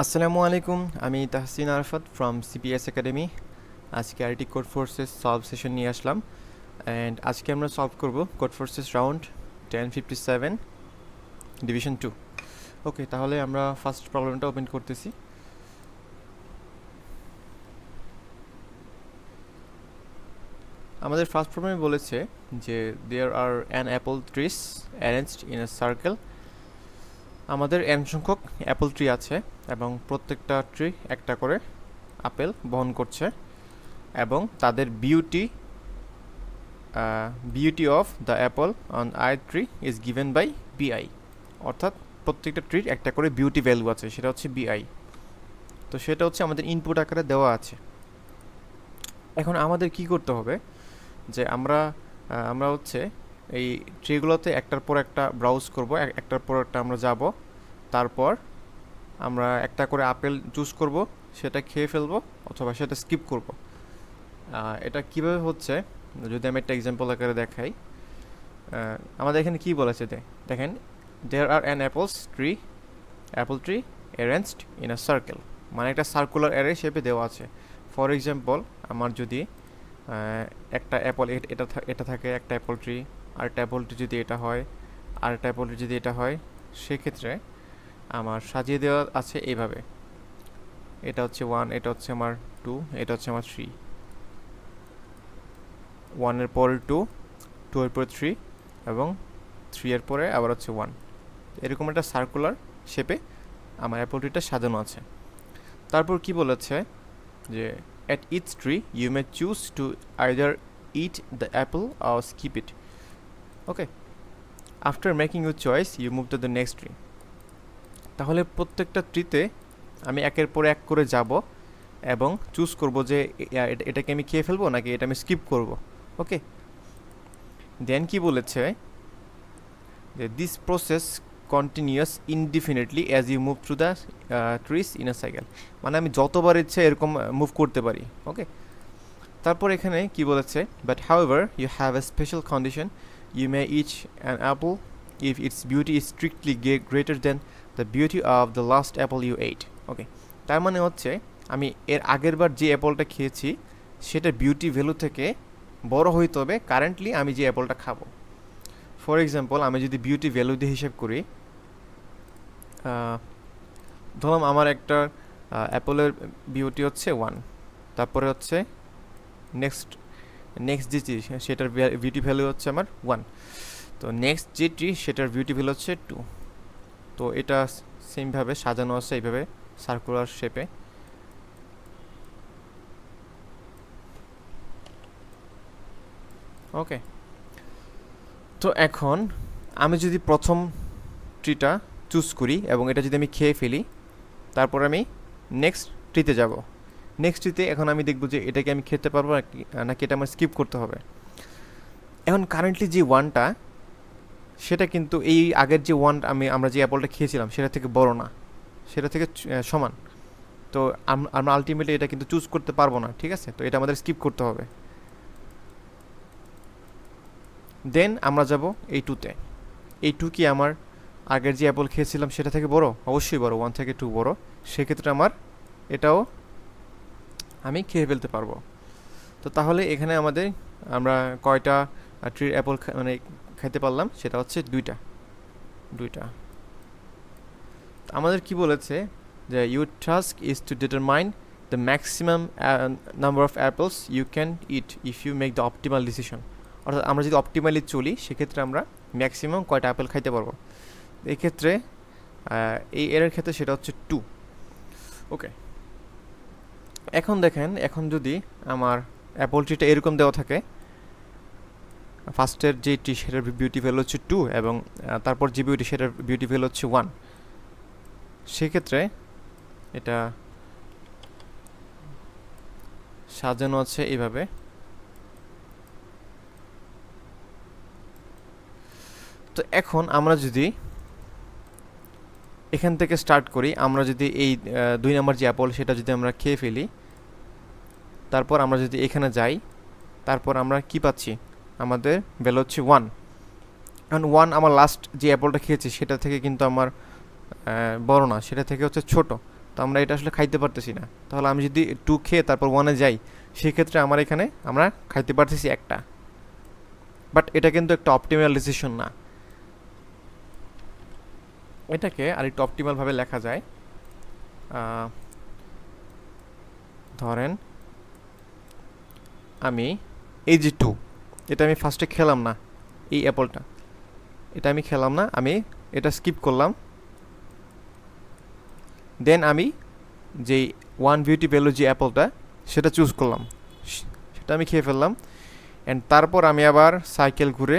আসসালামু আলাইকুম, আমি Tahsin Arfat from CPS academy. আজকে আরটি কোড ফোর্সেস সলভ সেশন নিয়ে আসলাম। অ্যান্ড আজকে আমরা সলভ করব Codeforces round 1057 division 2। Okay, তাহলে আমরা ফার্স্ট প্রবলেমটা ওপেন করতেছি। আমাদের ফার্স্ট প্রবলেমে বলেছে যে there are an apple trees arranged in a circle. আমাদের এন সংখ্যক অ্যাপল ট্রি আছে এবং প্রত্যেকটা ট্রি একটা করে আপেল বহন করছে, এবং তাদের beauty of the apple on I tree is given by BI. অর্থাৎ প্রত্যেকটা ট্রির একটা করে বিউটি ভ্যালু আছে, সেটা হচ্ছে বিআই। তো সেটা হচ্ছে আমাদের ইনপুট আকারে দেওয়া আছে। এখন আমাদের কি করতে হবে যে আমরা হচ্ছে এই ট্রিগুলোতে একটার পর একটা ব্রাউজ করব, একটার পর একটা আমরা যাব, তারপর আমরা একটা করে আপেল চুজ করব, সেটা খেয়ে ফেলবো অথবা সেটা স্কিপ করব। এটা কিভাবে হচ্ছে যদি আমি একটা এক্সাম্পল আকারে দেখাই। আমাদের এখানে কি বলেছে দেখেন, there are an apple tree arranged in a circle, মানে একটা সার্কুলার অ্যারে শেপে দেওয়া আছে। ফর এক্সাম্পল, আমার যদি একটা অ্যাপল এটা থাকে, একটা অ্যাপল ট্রি, আর একটা অ্যাপল ট্রি যদি এটা হয়, আর একটা অ্যাপল ট্রি যদি এটা হয়, সেক্ষেত্রে আমার সাজিয়ে দেওয়া আছে এইভাবে। এটা হচ্ছে 1, এটা হচ্ছে আমার 2, এটা হচ্ছে আমার 3, 1 এর পরে 2, 2 এর পরে 3, এবং 3 এর পরে আবার হচ্ছে 1। এরকম একটা সার্কুলার শেপে আমার অ্যাপল ট্রিটা সাজানো আছে। তারপর কি বলেছে যে at each tree you may choose to either eat the apple or skip it. Okay, after making your choice you move to the next tree. তাহলে প্রত্যেকটা ট্রিতে আমি একের পর এক করে যাব এবং চুজ করব যে এটাকে আমি খেয়ে ফেলবো নাকি এটা আমি স্কিপ করব। ওকে, দেন কি বলেছে যে this process continuous indefinitely as you move through the trees in a cycle, মানে আমি যতবার ইচ্ছে এরকম মুভ করতে পারি। ওকে, তারপর এখানে কি বলেছে, but however you have a special condition, you may eat an apple if its beauty is strictly greater than the beauty of the last apple you ate. Okay, তার মানে হচ্ছে আমি এর আগের বার যে অ্যাপলটা খেয়েছি সেটা বিউটি ভ্যালু থেকে বড় হইতে হবে কারেন্টলি আমি যে অ্যাপলটা খাবো। ফর এক্সাম্পল, আমি যদি বিউটি ভ্যালু দিয়ে হিসাব করি, ধরুন আমার একটা অ্যাপলের বিউটি হচ্ছে 1, তারপরে হচ্ছে নেক্সট যেটি সেটার বিউটি ভ্যালু হচ্ছে আমার 1, তো নেক্সট যেটি সেটার বিউটি ভ্যালু হচ্ছে 2। তো এটা সেমভাবে সাজানো আছে এইভাবে সার্কুলার শেপে। ওকে, তো এখন আমি যদি প্রথম ট্রিটা চুজ করি এবং এটা যদি আমি খেয়ে ফেলি, তারপর আমি নেক্সট ট্রিতে যাব। নেক্সট ট্রিতে এখন আমি দেখব যে এটাকে আমি খেতে পারবো নাকি এটা আমার স্কিপ করতে হবে। এখন কারেন্টলি যে 1টা, সেটা কিন্তু এই আগের যে 1 আমরা যে অ্যাপলটা খেয়েছিলাম সেটা থেকে বড় না, সেটা থেকে সমান। তো আমরা আলটিমেটলি এটা কিন্তু চুজ করতে পারবো না, ঠিক আছে? তো এটা আমাদের স্কিপ করতে হবে। দেন আমরা যাব এই 2তে। এই 2 কি আমার আগের যে অ্যাপল খেয়েছিলাম সেটা থেকে বড়? অবশ্যই বড়, 1 থেকে 2 বড়। সেক্ষেত্রে আমার এটাও আমি খেয়ে ফেলতে পারবো। তো তাহলে এখানে আমরা কয়টা ট্রির অ্যাপল মানে খাইতে পারলাম, সেটা হচ্ছে দুইটা। আমাদের কি বলেছে যে your task is to determine the maximum number of apples you can eat if you make the optimal decision. অর্থাৎ আমরা যদি অপটিমালি চলি সেক্ষেত্রে আমরা ম্যাক্সিমাম কয়টা অ্যাপেল খাইতে পারবো। এক্ষেত্রে এই এর ক্ষেত্রে সেটা হচ্ছে 2। ওকে, এখন দেখেন, এখন যদি আমার অ্যাপল ট্রিটা এরকম দেওয়া থাকে, ফার্স্টের যে ট্রি সেটার বিউটি ভ্যালু হচ্ছে 2 এবং তারপর যে বিউটি সেটার বিউটি ভ্যালু হচ্ছে 1, সেক্ষেত্রে এটা সাজানো আছে এইভাবে। তো এখন আমরা যদি এখান থেকে স্টার্ট করি, আমরা যদি এই 2 নম্বর যে অ্যাপল সেটা যদি আমরা খেয়ে ফেলি, তারপর আমরা যদি এখানে যাই, তারপর আমরা কি পাচ্ছি, আমাদের ভ্যালু হচ্ছে 1। কারণ 1 আমার লাস্ট যে অ্যাপলটা খেয়েছি সেটা থেকে কিন্তু আমার বড় না, সেটা থেকে হচ্ছে ছোট। তো আমরা এটা আসলে খাইতে পারতেছি না। তাহলে আমি যদি 2 খেয়ে তারপর 1-এ যাই, সেক্ষেত্রে আমার এখানে আমরা খাইতে পারতেছি একটা। বাট এটা কিন্তু একটা অপটিমাল ডিসিশন না। এটাকে আরেকটু অপটিমালভাবে লেখা যায়। ধরেন আমি এই যে 2, এটা আমি ফার্স্টে খেলাম না, এই অ্যাপলটা এটা আমি খেলাম না, আমি এটা স্কিপ করলাম। দেন আমি যেই 1 বিউটি ভ্যালু যে অ্যাপলটা সেটা চুজ করলাম, সেটা আমি খেয়ে ফেললাম। অ্যান্ড তারপর আমি আবার সাইকেল ঘুরে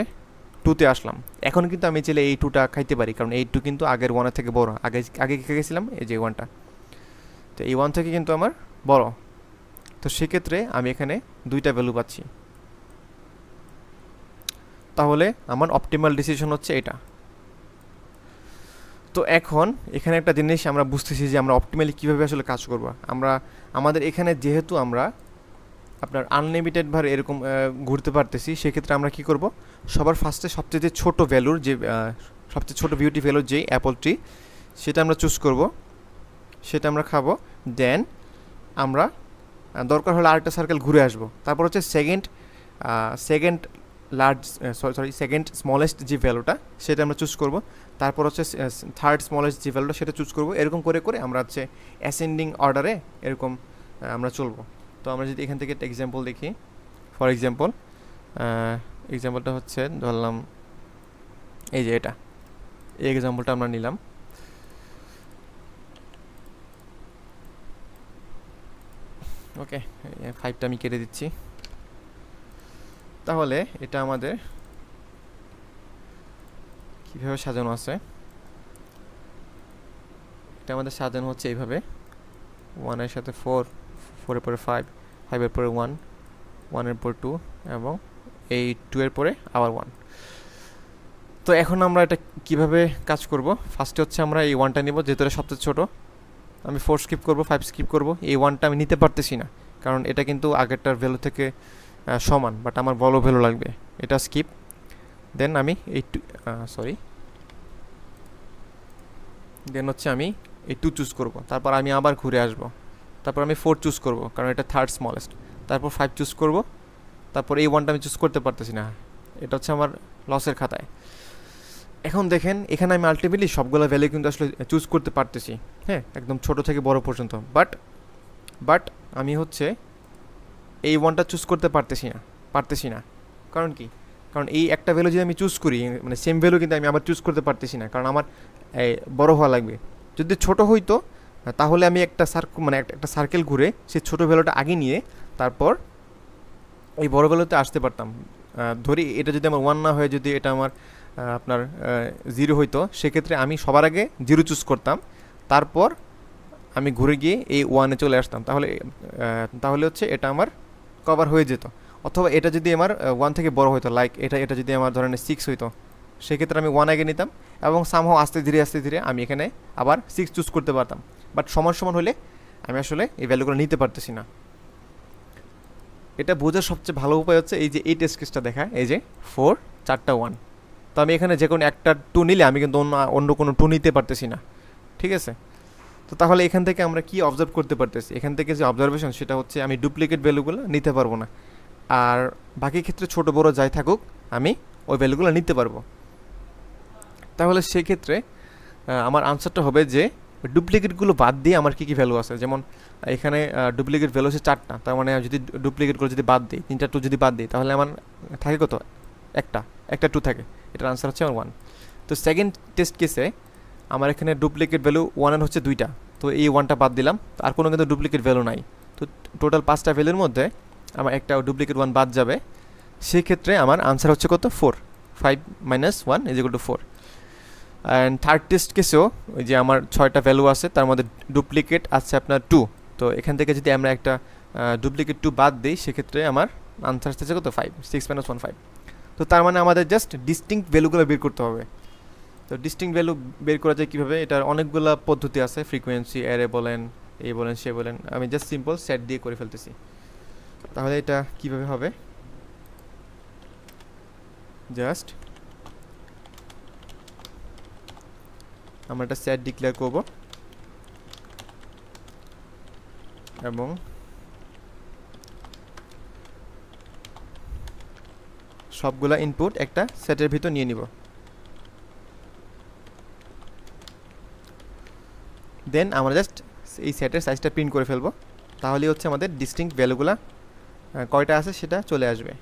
2-তে আসলাম। এখন কিন্তু আমি চাইলে এই 2টা খাইতে পারি, কারণ এই 2 কিন্তু আগের 1-এর থেকে বড়। আগে খেয়ে গেছিলাম এই যে 1টা, তো এই 1 থেকে কিন্তু আমার বড়। তো সেক্ষেত্রে আমি এখানে 2টা ভ্যালু পাচ্ছি। তাহলে আমার অপটিমাল ডিসিশন হচ্ছে এটা। তো এখন এখানে একটা জিনিস আমরা বুঝতেছি যে আমরা অপটিমালি কীভাবে আসলে কাজ করব। আমাদের এখানে যেহেতু আমরা আপনার আনলিমিটেড ভার এরকম ঘুরতে পারতেছি, সেক্ষেত্রে আমরা কি করব, সবার ফার্স্টে সবচেয়ে ছোট ভ্যালুর যে সবচেয়ে ছোট বিউটি ভ্যালুর যেই অ্যাপলটি, সেটা আমরা চুজ করব, সেটা আমরা খাবো। দেন আমরা দরকার হলে আরেকটা সার্কেল ঘুরে আসব। তারপর হচ্ছে সেকেন্ড স্মলেস্ট যে ভ্যালুটা সেটা আমরা চুজ করব। তারপর হচ্ছে থার্ড স্মলেস্ট যে ভ্যালুটা সেটা চুজ করব। এরকম করে করে আমরা হচ্ছে অ্যাসেন্ডিং অর্ডারে এরকম আমরা চলবো। তো আমরা যদি এখান থেকে একটা এক্সাম্পল দেখি, ফর এক্সাম্পলটা হচ্ছে ধরলাম এই যে এটা, এই এক্সাম্পলটা আমরা নিলাম। ওকে, 5টা আমি কেটে দিচ্ছি। তাহলে এটা আমাদের কীভাবে সাজানো আছে, এটা আমাদের সাজানো হচ্ছে এইভাবে, 1-এর সাথে 4, 4-এর পরে 5, 5-এর পরে 1, 1-এর পরে 2 এবং এই 2-এর পরে আবার 1। তো এখন আমরা এটা কিভাবে কাজ করব, ফার্স্টে হচ্ছে আমরা এই 1টা নিব, যেহেতু এটা সবচেয়ে ছোটো। আমি 4 স্কিপ করব, 5 স্কিপ করব, এই 1টা আমি নিতে পারতেছি না, কারণ এটা কিন্তু আগেরটার ভ্যালু থেকে সমান, বাট আমার বড় ভ্যালু লাগবে, এটা স্কিপ। দেন আমি দেন হচ্ছে আমি এই 2 চুজ করব। তারপর আমি আবার ঘুরে আসব। তারপর আমি 4 চুজ করব, কারণ এটা থার্ড স্মলেস্ট। তারপর 5 চুজ করব। তারপর এই 1টা আমি চুজ করতে পারতেছি না, এটা হচ্ছে আমার লসের খাতায়। এখন দেখেন এখানে আমি আলটিমেটলি সবগুলো ভ্যালু কিন্তু আসলে চুজ করতে পারতেছি, হ্যাঁ, একদম ছোট থেকে বড় পর্যন্ত। বাট আমি হচ্ছে এই 1টা চুজ করতে পারতেছি না। কারণ কি? কারণ এই একটা ভ্যালু যদি আমি চুজ করি, মানে সেম ভ্যালু কিন্তু আমি আবার চুজ করতে পারতেছি না, কারণ আমার বড় হওয়া লাগবে। যদি ছোট হইতো তাহলে আমি একটা সার্কেল ঘুরে সেই ছোট ভ্যালুটা আগে নিয়ে তারপর এই বড় ভ্যালুতে আসতে পারতাম। ধরি এটা যদি আমার 1 না হয়ে যদি এটা আমার আপনার 0 হইতো, সেক্ষেত্রে আমি সবার আগে 0 চুজ করতাম, তারপর আমি ঘুরে গিয়ে এই 1-এ চলে আসতাম। তাহলে হচ্ছে এটা আমার কভার হয়ে যেত। অথবা এটা যদি আমার 1 থেকে বড় হইতো, লাইক এটা যদি আমার ধরেন 6 হইতো, সেক্ষেত্রে আমি 1 আগে নিতাম এবং সামহাও আস্তে ধীরে আমি এখানে আবার 6 চুজ করতে পারতাম। বাট সমান হলে আমি আসলে এই ভ্যালুগুলো নিতে পারতেছি না। এটা বোঝার সবচেয়ে ভালো উপায় হচ্ছে এই যে এই টেস্ট কেসটা দেখা, এই যে 4, 4টা 1। তো আমি এখানে যে কোনো একটা 2 নিলে আমি কিন্তু অন্য কোনো 2 নিতে পারতেছি না, ঠিক আছে? তো তাহলে এখান থেকে আমরা কি অবজার্ভ করতে পারতেছি? এখান থেকে যে অবজারভেশন সেটা হচ্ছে আমি ডুপ্লিকেট ভ্যালুগুলো নিতে পারবো না, আর বাকি ক্ষেত্রে ছোট বড় যাই থাকুক আমি ওই ভ্যালুগুলো নিতে পারবো। তাহলে সেক্ষেত্রে আমার আনসারটা হবে যে ডুপ্লিকেটগুলো বাদ দিয়ে আমার কী কী ভ্যালু আছে। যেমন এখানে ডুপ্লিকেট ভ্যালু আছে 4টা, তার মানে যদি ডুপ্লিকেটগুলো যদি বাদ দিই, 3টা 2 যদি বাদ দিই, তাহলে আমার থাকে কত? একটা 2 থাকে। এটার আনসার হচ্ছে আমার 1। তো সেকেন্ড টেস্ট কেসে আমার এখানে ডুপ্লিকেট ভ্যালু 1-এর হচ্ছে 2টা, তো এই 1টা বাদ দিলাম, আর কোনো কিন্তু ডুপ্লিকেট ভ্যালু নাই। তো টোটাল 5টা ভ্যালুর মধ্যে আমার একটা ডুপ্লিকেট 1 বাদ যাবে, সেক্ষেত্রে আমার আনসার হচ্ছে কত? 4। 5 - 1 = 4। অ্যান্ড থার্ড টেস্ট কেসেও ওই যে আমার 6টা ভ্যালু আছে, তার মধ্যে ডুপ্লিকেট আছে আপনার 2। তো এখান থেকে যদি আমরা একটা ডুপ্লিকেট 2 বাদ দিই, সেক্ষেত্রে আমার আনসার আসতেছে কত? 5। 6 - 1 5। তো তার মানে আমাদের জাস্ট ডিস্টিংক্ট ভ্যালুগুলো বের করতে হবে। তো ডিস্টিংক্ট ভ্যালু বের করা যায় কীভাবে? এটার অনেকগুলো পদ্ধতি আছে, ফ্রিকোয়েন্সি, অ্যারে বলেন, এই বলেন, সে বলেন। আমি জাস্ট সিম্পল সেট দিয়ে করে ফেলতেছি। তাহলে এটা কিভাবে হবে? জাস্ট আমরা একটা সেট ডিক্লেয়ার করব, এবং সবগুলা ইনপুট একটা সেটের ভিতর নিয়ে নিব। দেন আমরা জাস্ট এই সেটের সাইজটা প্রিন্ট করে ফেলবো, তাহলেই হচ্ছে আমাদের ডিস্টিংক্ট ভ্যালুগুলা কয়টা আছে সেটা চলে আসবে।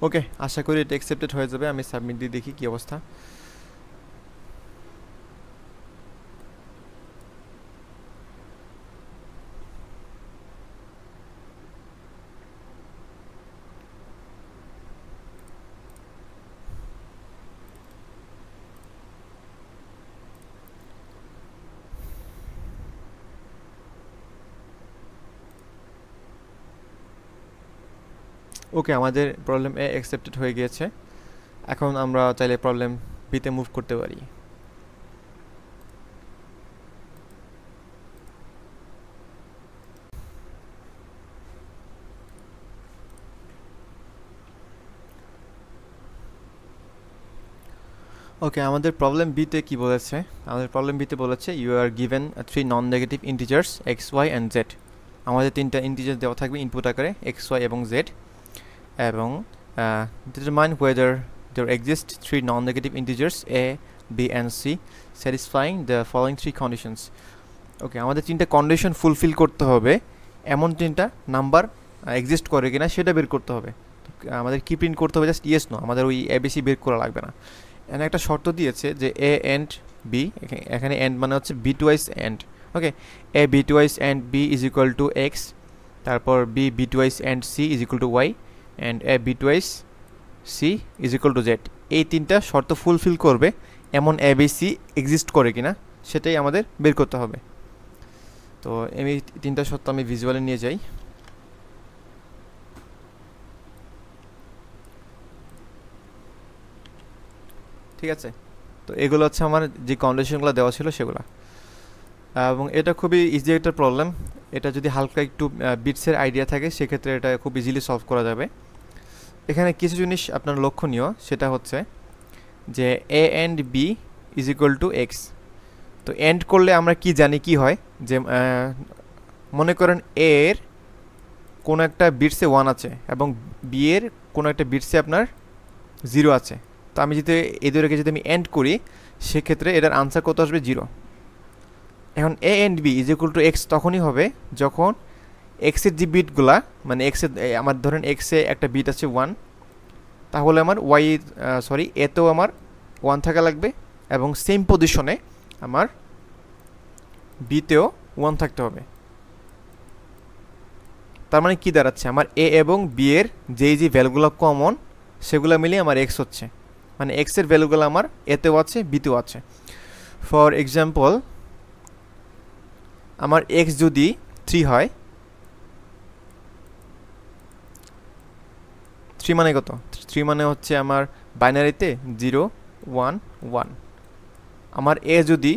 ওকে, আশা করি এটা অ্যাকসেপ্টেড হয়ে যাবে। আমি সাবমিট দিয়ে দেখি কি অবস্থা। ওকে, আমাদের প্রবলেম এ অ্যাকসেপ্টেড হয়ে গিয়েছে। এখন আমরা চাইলে প্রবলেম বিতে মুভ করতে পারি। ওকে, আমাদের প্রবলেম বিতে কি বলেছে? আমাদের প্রবলেম বিতে বলেছে you are given 3 non negative integers X Y and Z. আমাদের 3টা ইন্টিজার দেওয়া থাকবে ইনপুট আকারে এক্স ওয়াই এবং জেড, এবং determine whether there exist 3 non-negative integers a, b and c satisfying the following 3 conditions. ওকে, আমাদের 3টা কন্ডিশন ফুলফিল করতে হবে, এমন 3টা নাম্বার এক্সিস্ট করে কিনা সেটা বের করতে হবে। আমাদের কি প্রিন্ট করতে হবে? জাস্ট ইয়েস নো, আমাদের ওই এবিসি বের করা লাগবে না। এখানে একটা শর্ত দিয়েছে যে এ এন্ড বি, এখানে এন্ড মানে হচ্ছে B twice and. Okay, A B twice and B is equal to X, তারপর B B twice and C is equal to Y, and A B twice C is equal to Z. এই 3টা শর্ত fulfil করবে এমন A B C exist করে কিনা সেটাই আমাদের বের করতে হবে। তো এই 3টা শর্ত আমি ভিজুয়ালে নিয়ে যাই। ঠিক আছে, তো এগুলো হচ্ছে আমার যে কন্ডিশনগুলো দেওয়া ছিল সেগুলো, এবং এটা খুবই ইজি একটা প্রবলেম। এটা যদি হালকা একটু বিটসের আইডিয়া থাকে সেক্ষেত্রে এটা খুব ইজিলি সলভ করা যাবে। এখানে কিছু জিনিস আপনার লক্ষণীয়, সেটা হচ্ছে যে A and B is equal to X. তো এন্ড করলে আমরা কি জানি কি হয়, যে মনে করেন এ এর কোনো একটা বিটসে 1 আছে এবং বি এর কোনো একটা বিটসে আপনার 0 আছে। তো আমি যদি এই দুটোকে যদি আমি এন্ড করি সেক্ষেত্রে এটার আনসার কত আসবে? 0। এখন A and B is equal to X তখনই হবে যখন এক্সের যে বিটগুলা, মানে এক্সের আমার ধরেন এক্সে একটা বিট আছে 1, তাহলে আমার ওয়াই এতেও আমার 1 থাকা লাগবে, এবং সেম পজিশনে আমার বিতেও 1 থাকতে হবে। তার মানে কি দাঁড়াচ্ছে? আমার এ এবং বি এর যেই যে ভ্যালুগুলো কমন সেগুলো মিলিয়ে আমার এক্স হচ্ছে, মানে এক্সের ভ্যালুগুলো আমার এতেও আছে বিতেও আছে। ফর এক্সাম্পল, আমার এক্স যদি 3 হয়, 3 মানে কত? 3 মানে হচ্ছে আমার বাইনারিতে 0 1 1। আমার এ যদি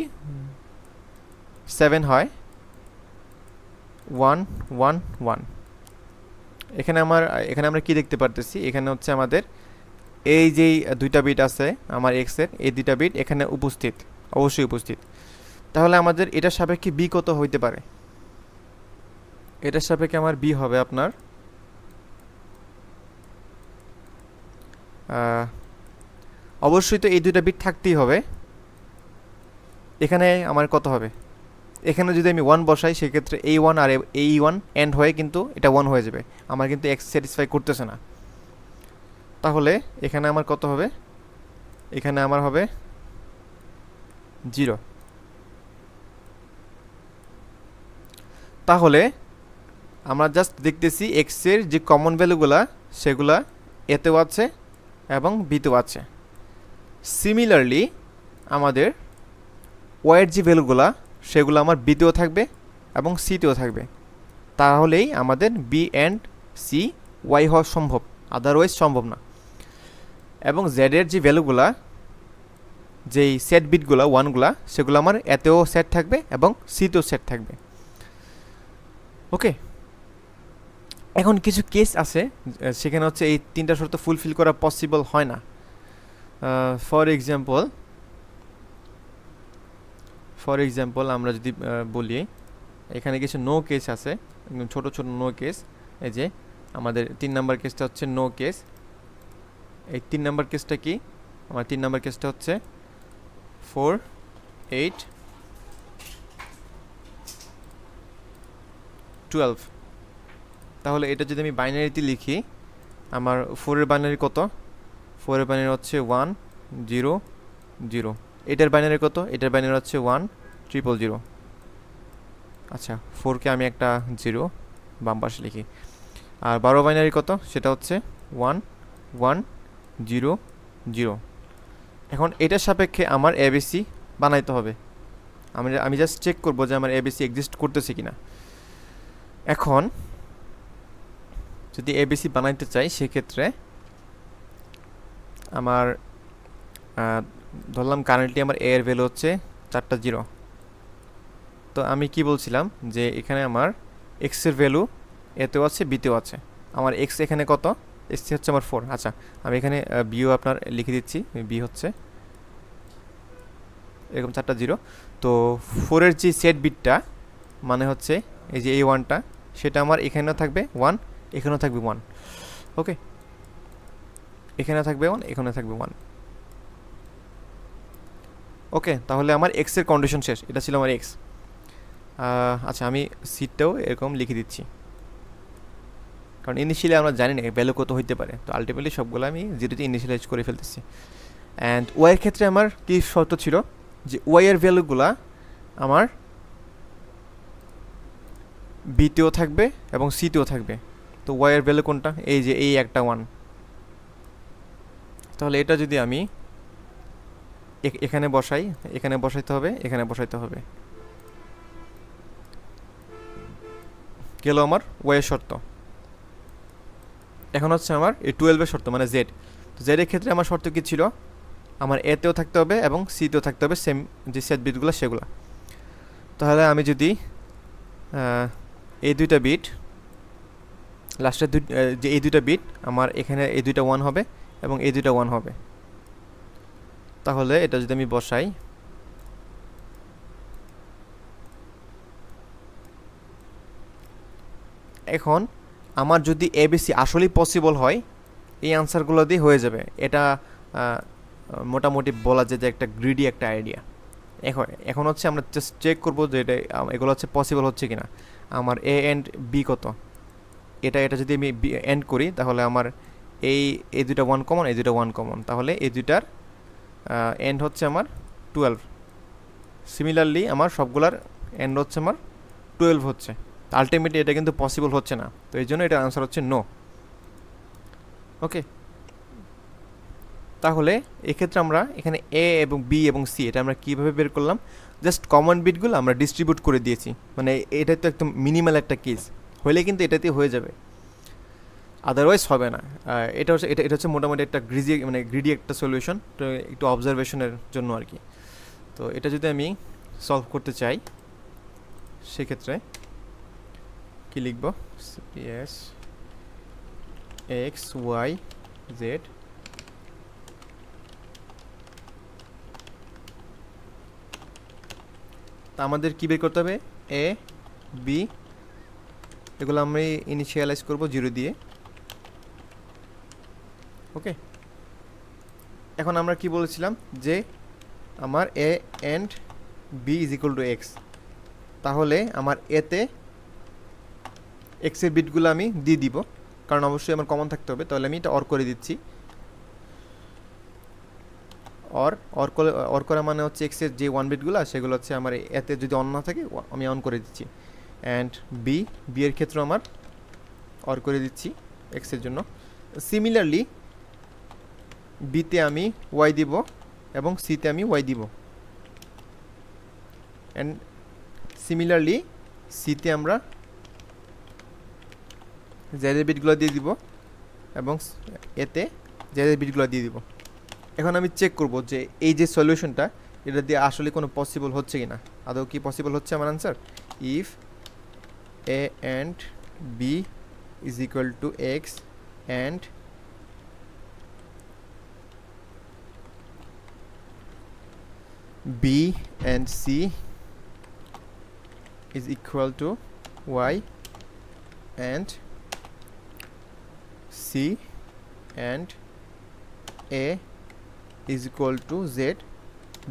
7 হয়, 1 1 1। এখানে আমরা কি দেখতে পারতেছি? এখানে হচ্ছে আমাদের এই যেই 2টা বিট আছে আমার এক্সের, এই 2টা বিট এখানে উপস্থিত, অবশ্যই উপস্থিত। তাহলে আমাদের এটার সাপেক্ষে বি কত হইতে পারে? এটার সাপেক্ষে আমার বি হবে আপনার অবশ্যই তো এই 2টা বিট থাকতেই হবে। এখানে আমার কত হবে? এখানে যদি আমি 1 বসাই সেক্ষেত্রে এই 1 আর এই 1 এন্ড হয়ে কিন্তু এটা 1 হয়ে যাবে, আমার কিন্তু এক্স স্যাটিসফাই করতেছে না। তাহলে এখানে আমার কত হবে? এখানে আমার হবে 0। তাহলে আমরা জাস্ট দেখতেছি এক্সের যে কমন ভ্যালুগুলা সেগুলা এতেও আছে এবং বিতেও আছে। সিমিলারলি আমাদের ওয়াইয়ের যে ভ্যালুগুলা সেগুলো আমার বিতেও থাকবে এবং সিতেও থাকবে, তাহলেই আমাদের বি অ্যান্ড সি ওয়াই হওয়া সম্ভব, আদারওয়াইজ সম্ভব না। এবং জেডের যে ভ্যালুগুলা, যেই সেট বিটগুলা 1গুলা, সেগুলো আমার এতেও সেট থাকবে এবং সিতেও সেট থাকবে। ওকে, এখন কিছু কেস আছে সেখানে হচ্ছে এই তিনটা শর্ত ফুলফিল করা পসিবল হয় না। ফর এক্সাম্পল আমরা যদি বলি এখানে কিছু নো কেস আছে, একদম ছোট ছোট নো কেস। এই যে আমাদের 3 নাম্বার কেসটা হচ্ছে নো কেস। এই 3 নাম্বার কেসটা কি? আমার 3 নাম্বার কেসটা হচ্ছে 4 8 12। তাহলে এটা যদি আমি বাইনারিতে লিখি, আমার 4 এর বাইনারি কত? 4 এর বাইনারি হচ্ছে 1 0 0। এটার বাইনারি কত? এটার বাইনারি হচ্ছে 1 0 0। আচ্ছা, 4 কে আমি একটা 0 বাম পাশে লিখি। আর 12 বাইনারি কত? সেটা হচ্ছে 1 1 0 0। এখন এটার সাপেক্ষে আমার এবিসি বানাইতে হবে। আমি জাস্ট চেক করব যে আমার এবিসি এক্সিস্ট করতেছে কিনা। এখন যদি এবিসি বানাইতে চাই সেক্ষেত্রে আমার ধরলাম কারেন্টলি আমার এ এর ভ্যালু হচ্ছে 4টা 0। তো আমি কি বলছিলাম যে এখানে আমার এক্স এর ভ্যালু এতেও আছে বিতেও আছে। আমার এক্স এখানে কত? এক্স হচ্ছে আমার 4। আচ্ছা, আমি এখানে বিও আপনার লিখে দিচ্ছি। বি হচ্ছে এরকম 4টা 0। তো 4 এর যে সেট বিটটা মানে হচ্ছে এই যে এই 1টা, সেটা আমার এখানেও থাকবে 1, এখানেও থাকবে 1। ওকে, এখানে থাকবে 1, এখানে থাকবে 1। ওকে, তাহলে আমার এক্স এর কন্ডিশন শেষ। এটা ছিল আমার এক্স। আচ্ছা, আমি সিটটাও এরকম লিখে দিচ্ছি, কারণ ইনিশিয়ালি আমরা জানি না ভ্যালু কত হইতে পারে। তো আলটিমেটলি সবগুলো আমি জিরোতে ইনিশিয়ালাইজ করে ফেলতেছি। অ্যান্ড ওয়াইয়ের ক্ষেত্রে আমার কি শর্ত ছিল? যে ওয়াইয়ের ভ্যালুগুলা আমার বিতেও থাকবে এবং সিতেও থাকবে। তো ওয়াইয়ের ভ্যালু কোনটা? এই যে এই একটা 1। তাহলে এটা যদি আমি এখানে বসাই, এখানে বসাইতে হবে, এখানে বসাইতে হবে। গেল আমার ওয়াইয়ের শর্ত। এখন হচ্ছে আমার এই 12 এর শর্ত, মানে জেড। তো জেডের ক্ষেত্রে আমার শর্ত কী ছিল? আমার এতেও থাকতে হবে এবং সিতেও থাকতে হবে সেম যে সেট বিটগুলো সেগুলো। তাহলে আমি যদি এই দুইটা বিট, লাস্টের যে এই দুইটা বিট আমার এখানে এই দুইটা 1 হবে এবং এই দুইটা 1 হবে। তাহলে এটা যদি আমি বসাই, এখন আমার যদি এবিসি আসলেই পসিবল হয়, এই আনসারগুলো দিয়ে হয়ে যাবে। এটা মোটামুটি বলা যায় যে একটা গ্রিডি একটা আইডিয়া। এখন হচ্ছে আমরা জাস্ট চেক করবো যে এটা এগুলো হচ্ছে পসিবল হচ্ছে কিনা। আমার এ অ্যান্ড বি কত? এটা যদি আমি এন্ড করি তাহলে আমার এই দুইটা 1 কমন, এই দুইটা 1 কমন। তাহলে এই দুইটার এন্ড হচ্ছে আমার 12। সিমিলারলি আমার সবগুলার এন্ড হচ্ছে আমার 12 হচ্ছে। আলটিমেটলি এটা কিন্তু পসিবল হচ্ছে না। তো এই জন্য এটার আনসার হচ্ছে নো। ওকে, তাহলে এক্ষেত্রে আমরা এখানে এ এবং বি এবং সি এটা আমরা কীভাবে বের করলাম? জাস্ট কমন বিটগুলো আমরা ডিস্ট্রিবিউট করে দিয়েছি। মানে এটা তো একদম মিনিমাল একটা কেস, হলে কিন্তু এটাতেই হয়ে যাবে, আদারওয়াইজ হবে না। এটা হচ্ছে মোটামুটি একটা গ্রিডি একটা সলিউশন, তো একটু অবজারভেশনের জন্য আর কি। তো এটা যদি আমি সলভ করতে চাই সেক্ষেত্রে কি লিখব? S X Y Z. তা আমাদের কী বের করতে হবে? এ বি এগুলো আমি ইনিশিয়ালাইজ করব 0 দিয়ে। ওকে, এখন আমরা কি বলেছিলাম যে আমার A and B is equal to X. তাহলে আমার এতে এক্সের বিটগুলো আমি দিয়ে দিব, কারণ অবশ্যই আমার কমন থাকতে হবে। তাহলে আমি এটা অর করে দিচ্ছি। অর করা মানে হচ্ছে এক্সের যে 1 বিটগুলো সেগুলো হচ্ছে আমার এতে যদি অন না থাকে আমি অন করে দিচ্ছি। অ্যান্ড বি এর ক্ষেত্রে আমার অর করে দিচ্ছি এক্সের জন্য। সিমিলারলি বিতে আমি ওয়াই দিব এবং সিতে আমি ওয়াই দিব। অ্যান্ড সিমিলারলি সিতে আমরা জেডের বিটগুলো দিয়ে দিব এবং এতে জেডের বিটগুলো দিয়ে দিব। এখন আমি চেক করব যে এই যে সলিউশনটা এটা দিয়ে আসলে কোনো পসিবল হচ্ছে কি না। আদৌ কি পসিবল হচ্ছে আমার answer? If A and B is equal to x and b and c is equal to y and c and a is equal to z,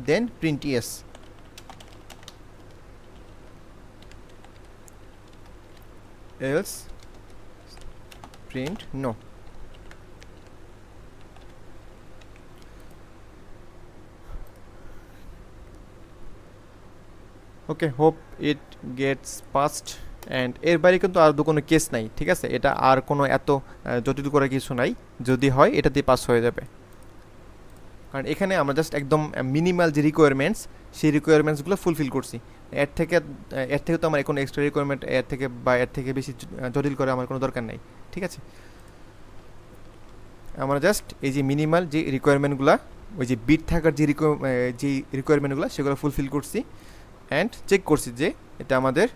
then print yes. Else print no. Okay, hope it gets past. And এর বাইরে কিন্তু আর কোনো case নাই, ঠিক আছে? এটা আর কোনো এত জটিল করে কিছু নাই, যদি হয় এটা দিয়ে পাস হয়ে যাবে। কারণ এখানে আমরা জাস্ট একদম মিনিমাল যে রিকোয়ারমেন্টস, সেই রিকোয়ারমেন্টসগুলো ফুলফিল করছি। এর থেকে তো আমার কোনো এক্সট্রা রিকোয়ারমেন্ট এর থেকে বা এর থেকে বেশি জটিল করে আমার কোনো দরকার নাই, ঠিক আছে? আমরা জাস্ট এই যে মিনিমাল যে রিকোয়ারমেন্টগুলো, ওই যে বিট থাকার যে রিকোয়ারমেন্টগুলো, সেগুলো ফুলফিল করছি অ্যান্ড চেক করছি যে এটা আমাদের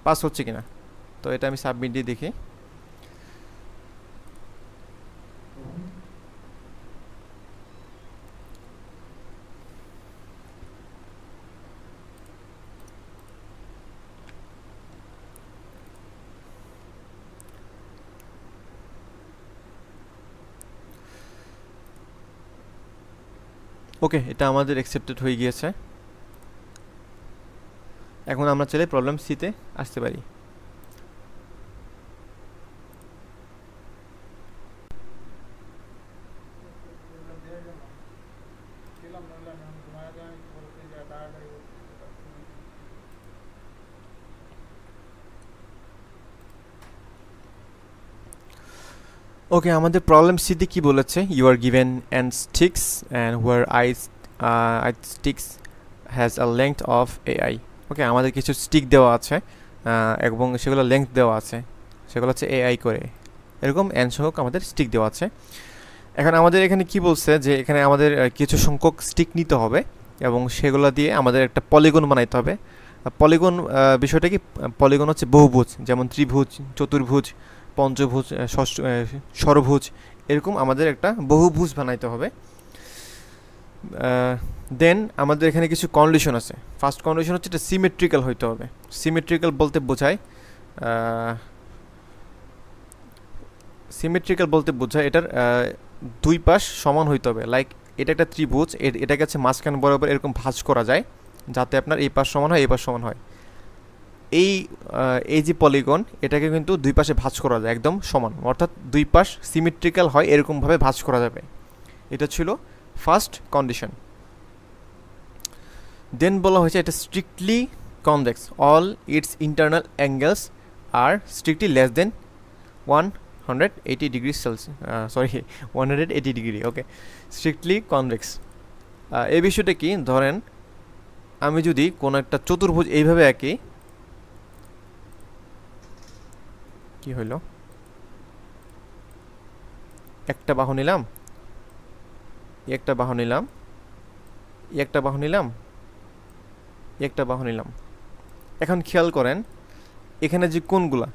পাস হচ্ছে কিনা। তো এটা আমি সাবমিট দিয়ে দেখি। ওকে, এটা আমাদের অ্যাকসেপ্টেড হয়ে গিয়েছে। এখন আমরা চাইলে প্রবলেম সিতে আসতে পারি। ওকে, আমাদের প্রবলেম সিতে কি বলেছে? You are given and sticks and where I sticks has a length of A I. Okay, আমাদের কিছু স্টিক দেওয়া আছে এবং সেগুলো লেংথ দেওয়া আছে, সেগুলো হচ্ছে এআই করে, এরকম এন সংখ্যক আমাদের স্টিক দেওয়া আছে। এখন আমাদের এখানে কি বলছে যে এখানে আমাদের কিছু সংখ্যক স্টিক নিতে হবে এবং সেগুলো দিয়ে আমাদের একটা পলিগন বানাইতে হবে। পলিগন বিষয়টা কি? পলিগন হচ্ছে বহুভুজ, যেমন ত্রিভুজ, চতুর্ভুজ, পঞ্চভুজ, ষড়ভুজ, এরকম আমাদের একটা বহুভুজ বানাইতে হবে। দেন আমাদের এখানে কিছু কন্ডিশন আছে। ফার্স্ট কন্ডিশন হচ্ছে এটা সিমেট্রিক্যাল হইতে হবে। সিমেট্রিক্যাল বলতে বোঝায় এটার দুই পাশ সমান হইতে হবে। লাইক এটা একটা ত্রিভুজ, এটাকে হচ্ছে মাঝখান বরাবর এরকম ভাঁজ করা যায় যাতে আপনার এই পাশ সমান হয়, এই পাশ সমান হয়। এই যে পলিগন, এটাকে কিন্তু দুই পাশে ভাঁজ করা যায় একদম সমান, অর্থাৎ দুই পাশ সিমেট্রিক্যাল হয় এরকমভাবে ভাঁজ করা যাবে। এটা ছিল ফার্স্ট কন্ডিশন। দেন বলা হয়েছে এটা strictly convex, all it's internal angles R strictly less than 180 degree Celsius, 180 degree. Okay, strictly convex এই বিষয়টা কি? ধরেন আমি যদি কোনো একটা চতুর্ভুজ এইভাবে আঁকি, কি হইল? একটা বাহু নিলাম, একটা বাহু নিলাম, একটা বাহু নিলাম, একটা বাহু নিলাম। এখন খেয়াল করেন এখানে যে কোণগুলা,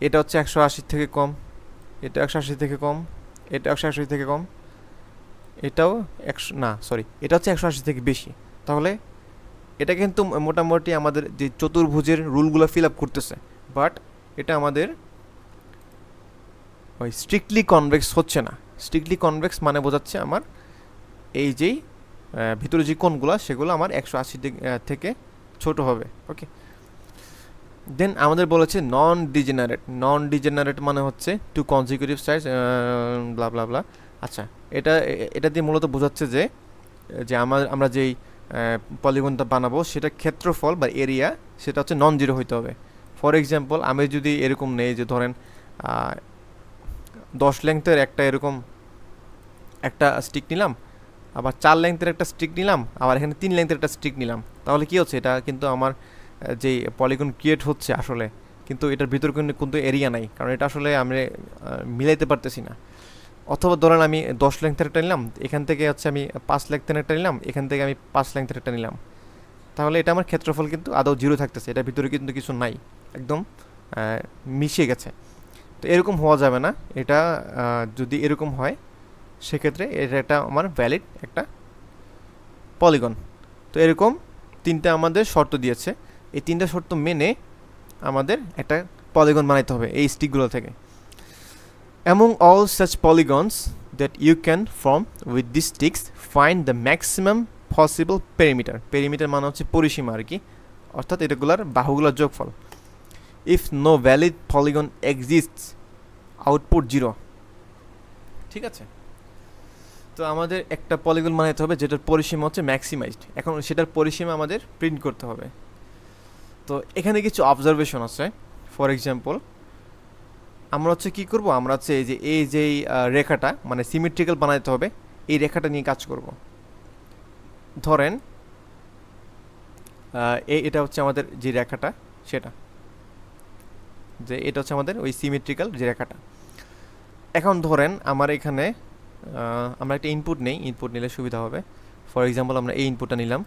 এটা হচ্ছে 180 থেকে কম, এটা 180 থেকে কম, এটা 180 থেকে কম, এটাও এটা হচ্ছে 180 থেকে বেশি। তাহলে এটা কিন্তু মোটামুটি আমাদের যে চতুর্ভুজের রুলগুলো ফিল আপ করতেছে, বাট এটা আমাদের ওই স্ট্রিক্টলি কনভেক্স হচ্ছে না। স্ট্রিক্টলি কনভেক্স মানে বোঝাচ্ছে আমার এই যেই ভিতরে যে কোণগুলো, সেগুলো আমার 180 থেকে ছোট হবে। ওকে, দেন আমাদের বলেছে নন ডিজেনারেট। নন ডিজেনারেট মানে হচ্ছে টু কনজিকিউটিভ সাইডস ব্লা ব্লা ব্লা। আচ্ছা, এটা দিয়ে মূলত বোঝাচ্ছে যে আমরা যেই পলিগনটা বানাবো সেটা ক্ষেত্রফল বা এরিয়া সেটা হচ্ছে নন জিরো হইতে হবে। ফর এক্সাম্পল, আমি যদি এরকম নেই যে ধরেন 10 লেংথের একটা এরকম একটা স্টিক নিলাম, আবার 4 লেংথের একটা স্টিক নিলাম, আবার এখানে 3 লেংথের একটা স্টিক নিলাম, তাহলে কি হচ্ছে? এটা কিন্তু আমার যে পলিগন ক্রিয়েট হচ্ছে আসলে, কিন্তু এটার ভিতর কিন্তু এরিয়া নাই, কারণ এটা আসলে আমরা মিলাইতে পারতেছি না। অথবা ধরেন আমি 10 লেংথের একটা নিলাম, এখান থেকে হচ্ছে আমি 5 লেংথের একটা নিলাম, এখান থেকে আমি 5 লেংথের একটা নিলাম, তাহলে এটা আমার ক্ষেত্রফল কিন্তু আদৌ জিরো থাকতেছে, এটার ভিতরে কিন্তু কিছু নাই, একদম মিশে গেছে। তো এরকম হওয়া যাবে না, এটা যদি এরকম হয় সেক্ষেত্রে এটা একটা আমার ভ্যালিড একটা পলিগন। তো এরকম তিনটা আমাদের শর্ত দিয়েছে, এই তিনটা শর্ত মেনে আমাদের একটা পলিগন বানাইতে হবে এই স্টিকগুলো থেকে। Among all such polygons that you can form with these sticks, find the maximum possible perimeter. Perimeter মানে হচ্ছে পরিসীমা আর কি, অর্থাৎ এটাগুলোর বাহুগুলোর যোগফল। If no valid polygon exists, output 0. ঠিক আছে, তো আমাদের একটা পলিগন বানাইতে হবে যেটার পরিসীমা হচ্ছে ম্যাক্সিমাইজড। এখন সেটার পরিসীমা আমাদের প্রিন্ট করতে হবে। তো এখানে কিছু অবজারভেশন আছে। ফর এক্সাম্পল, আমরা হচ্ছে কী করবো, আমরা হচ্ছে এই যে রেখাটা মানে সিমেট্রিক্যাল বানাইতে হবে, এই রেখাটা নিয়ে কাজ করব। ধরেন এটা হচ্ছে আমাদের যে রেখাটা, সেটা যে এটা হচ্ছে আমাদের ওই সিমেট্রিক্যাল যে রেখাটা। এখন ধরেন আমার এখানে আমরা একটা ইনপুট নেই, ইনপুট নিলে সুবিধা হবে। ফর এক্সাম্পল আমরা এই ইনপুটটা নিলাম,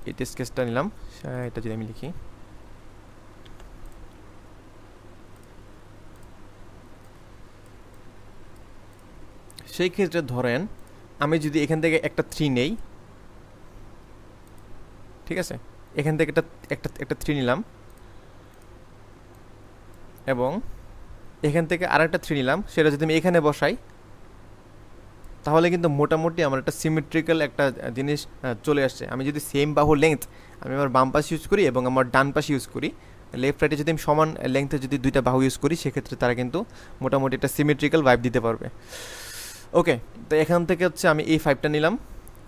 এই টেস্ট কেসটা নিলাম, এটা যদি আমি লিখি, সেই ক্ষেত্রে ধরেন আমি যদি এখান থেকে একটা 3 নেই, ঠিক আছে, এখান থেকে একটা 3 নিলাম এবং এখান থেকে আরেকটা 3 নিলাম, সেটা যদি আমি এখানে বসাই তাহলে কিন্তু মোটামুটি আমার একটা সিমেট্রিক্যাল একটা জিনিস চলে আসছে। আমি যদি সেম বাহু লেন্থ আমি আমার বাম পাশে ইউজ করি এবং আমার ডান পাশে ইউজ করি, লেফট রাইটে যদি আমি সমান লেন্থে যদি দুইটা বাহু ইউজ করি, সেক্ষেত্রে তারা কিন্তু মোটামুটি একটা সিমেট্রিক্যাল ভাইব দিতে পারবে। ওকে, তো এখান থেকে হচ্ছে আমি এই 5টা নিলাম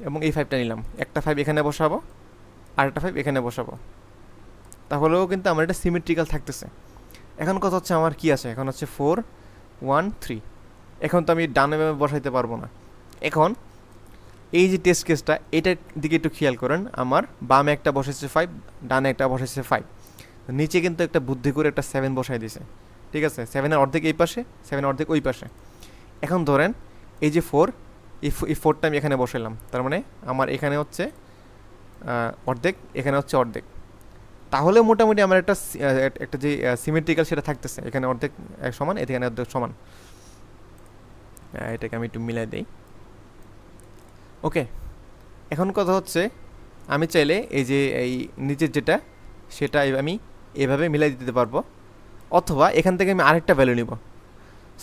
এবং এই 5টা নিলাম, একটা 5 এখানে বসাবো আর একটা 5 এখানে বসাবো, তাহলেও কিন্তু আমার এটা সিমেট্রিক্যাল থাকতেছে। এখন কথা হচ্ছে আমার কি আছে, এখন হচ্ছে 4 1 3, এখন তো আমি ডানে বামে বসাইতে পারবো না। এখন এই যে টেস্ট কেসটা, এটার দিকে একটু খেয়াল করেন, আমার বামে একটা বসাইছে 5, ডানে একটা বসাইছে 5, নিচে কিন্তু একটা বুদ্ধি করে একটা 7 বসাই দিয়েছে। ঠিক আছে, 7-এর অর্ধেক এই পাশে, 7-এর অর্ধেক ওই পাশে। এখন ধরেন এই যে 4, এই 4টা আমি এখানে বসাইলাম, তার মানে আমার এখানে হচ্ছে অর্ধেক, এখানে হচ্ছে অর্ধেক, তাহলে মোটামুটি আমার একটা যে সিমেট্রিক্যাল সেটা থাকতেছে, এখানে অর্ধেক সমান, এখানে অর্ধেক সমান। এটাকে আমি একটু মিলাই দিই। ওকে, এখন কথা হচ্ছে আমি চাইলে এই যে এই নিচের যেটা সেটা আমি এভাবে মিলাই দিতে পারবো, অথবা এখান থেকে আমি আরেকটা ভ্যালু নিব।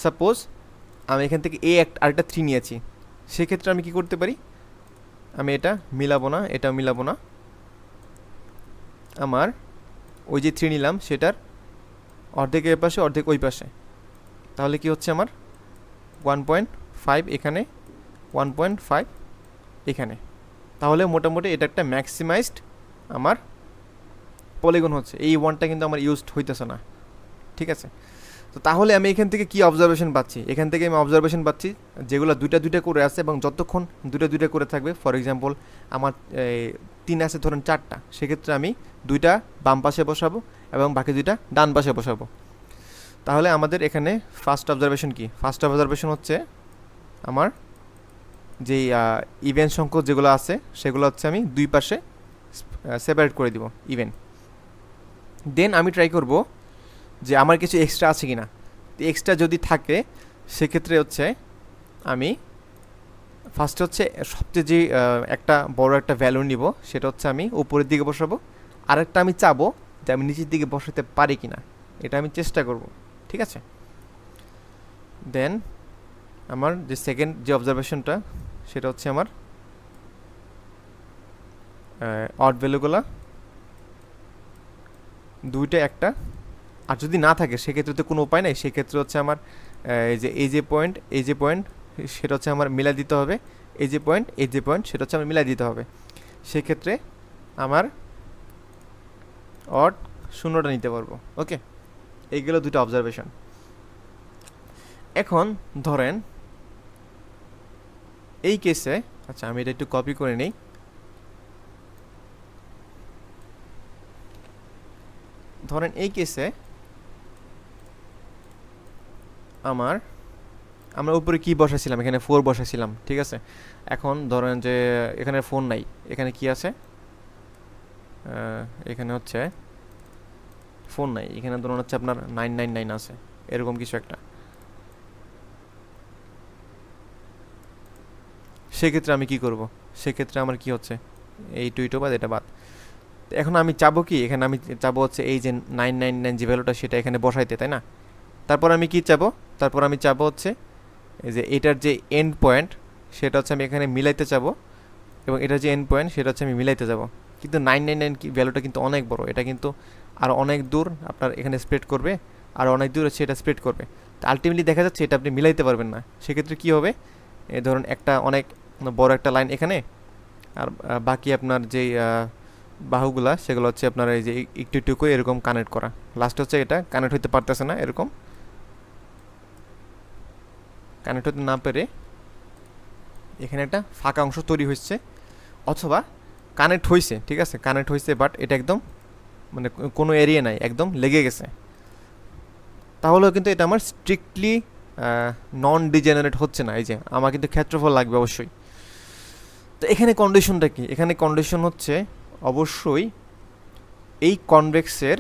সাপোজ আমি এখান থেকে আরেকটা 3 নিয়েছি, সেক্ষেত্রে আমি কি করতে পারি, আমি এটা মিলাবো না, এটা মিলাবো না, আমার ওই যে 3 নিলাম সেটার অর্ধেক এই পাশে অর্ধেক ওই পাশে, তাহলে কি হচ্ছে আমার 1.5 এখানে, 1.5 এখানে, তাহলে মোটামুটি এটা একটা ম্যাক্সিমাইজড আমার পলিগন হচ্ছে। এই 1টা কিন্তু আমার ইউজড হইতেছে না। ঠিক আছে, তো তাহলে আমি এখান থেকে কি অবজারভেশন পাচ্ছি, এখান থেকে আমি অবজারভেশন পাচ্ছি যেগুলো দুইটা দুইটা করে আছে এবং যতক্ষণ দুইটা দুইটা করে থাকবে, ফর এক্সাম্পল আমার 3 আছে ধরেন 4টা, সেক্ষেত্রে আমি 2টা বাম পাশে বসাবো এবং বাকি 2টা ডান পাশে বসাবো। তাহলে আমাদের এখানে ফার্স্ট অবজারভেশন কি, ফার্স্ট অবজারভেশন হচ্ছে আমার যেই ইভেন সংখ্যক যেগুলো আছে সেগুলো হচ্ছে আমি দুই পাশে সেপারেট করে দিব ইভেন। দেন আমি ট্রাই করব যে আমার কিছু এক্সট্রা আছে কি না, এক্সট্রা যদি থাকে সেক্ষেত্রে হচ্ছে আমি ফার্স্টে হচ্ছে সবচেয়ে যে একটা বড় একটা ভ্যালু নিব, সেটা হচ্ছে আমি উপরের দিকে বসাবো, আরেকটা আমি চাবো যে আমি নিচের দিকে বসাতে পারি কি না, এটা আমি চেষ্টা করব। ঠিক আছে, দেন আমার যে সেকেন্ড যে অবজারভেশনটা সেটা হচ্ছে আমার অড ভ্যালুগুলো দুইটা একটা, আর যদি না থাকে সেক্ষেত্রে তো কোনো উপায় নাই, সেক্ষেত্রে হচ্ছে আমার এই যে পয়েন্ট সেটা হচ্ছে আমার মিলাই দিতে হবে, এই যে পয়েন্ট সেটা হচ্ছে আমার মিলাই দিতে হবে, সেক্ষেত্রে আমার অড 0টা নিতে পারবো। ওকে, এইগুলো দুটো অবজারভেশন। এখন ধরেন এই কেসে, আচ্ছা আমি এটা একটু কপি করে নিই, ধরেন এই কেসে আমরা উপরে কি বসাইছিলাম, এখানে 4 বসাইছিলাম। ঠিক আছে, এখন ধরেন যে এখানে 4 নাই, এখানে কি আছে, এখানে হচ্ছে 4 নাই, এখানে ধরুন হচ্ছে আপনার 999 আছে। এরকম কিছু একটা। সেক্ষেত্রে আমি কি করব, সেক্ষেত্রে আমার কি হচ্ছে এই টুইটো বাদ এটা বাদ। এখন আমি চাবো কি, এখানে আমি চাবো হচ্ছে এই যে 999 যে ভ্যালুটা সেটা এখানে বসাইতে, তাই না? তারপর আমি কি চাবো, তারপর আমি চাবো হচ্ছে এই যে এটার যে এন্ড পয়েন্ট সেটা হচ্ছে আমি এখানে মিলাইতে চাবো, এবং এটার যে এন্ড পয়েন্ট সেটা হচ্ছে আমি মিলাইতে যাব। কিন্তু 999 কি ভ্যালুটা কিন্তু অনেক বড়, এটা কিন্তু আর অনেক দূর আপনার এখানে স্প্রেড করবে, আর অনেক দূর হচ্ছে এটা স্প্রেড করবে। তো আলটিমেটলি দেখা যাচ্ছে এটা আপনি মিলাইতে পারবেন না। সেক্ষেত্রে কী হবে, এই ধরুন একটা অনেক বড় একটা লাইন এখানে, আর বাকি আপনার যেই বাহুগুলা সেগুলো হচ্ছে আপনার এই যে একটু একটু করে এরকম কানেক্ট করা, লাস্ট হচ্ছে এটা কানেক্ট হইতে পারতেছে না, এরকম কানেক্ট হতে না পেরে এখানে একটা ফাঁকা অংশ তৈরি হচ্ছে, অথবা কানেক্ট হয়েছে, ঠিক আছে কানেক্ট হয়েছে, বাট এটা একদম মানে কোনো এরিয়া নাই, একদম লেগে গেছে। তাহলেও কিন্তু এটা আমার স্ট্রিক্টলি নন ডিজেনারেট হচ্ছে না। এই যে আমার কিন্তু ক্ষেত্রফল লাগবে অবশ্যই। তো এখানে কন্ডিশনটা কি, এখানে কন্ডিশন হচ্ছে অবশ্যই এই কনভেক্সের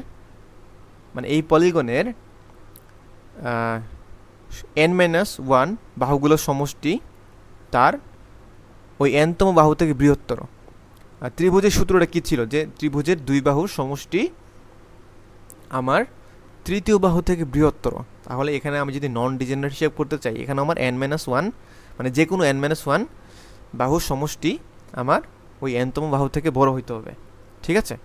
মানে এই পলিগনের n-1 বাহুগুলোর সমষ্টি তার ওই nতম বাহু থেকে বৃহত্তর। আর ত্রিভুজের সূত্রটা কী ছিল, যে ত্রিভুজের দুই বাহুর সমষ্টি আমার তৃতীয় বাহু থেকে বৃহত্তর। তাহলে এখানে আমি যদি নন ডিজেনারেট হিসাব করতে চাই, এখানে আমার n-1 মানে যে কোনো n-1 বাহুর সমষ্টি আমার ওই nতম বাহু থেকে বড় হইতে হবে, ঠিক আছে?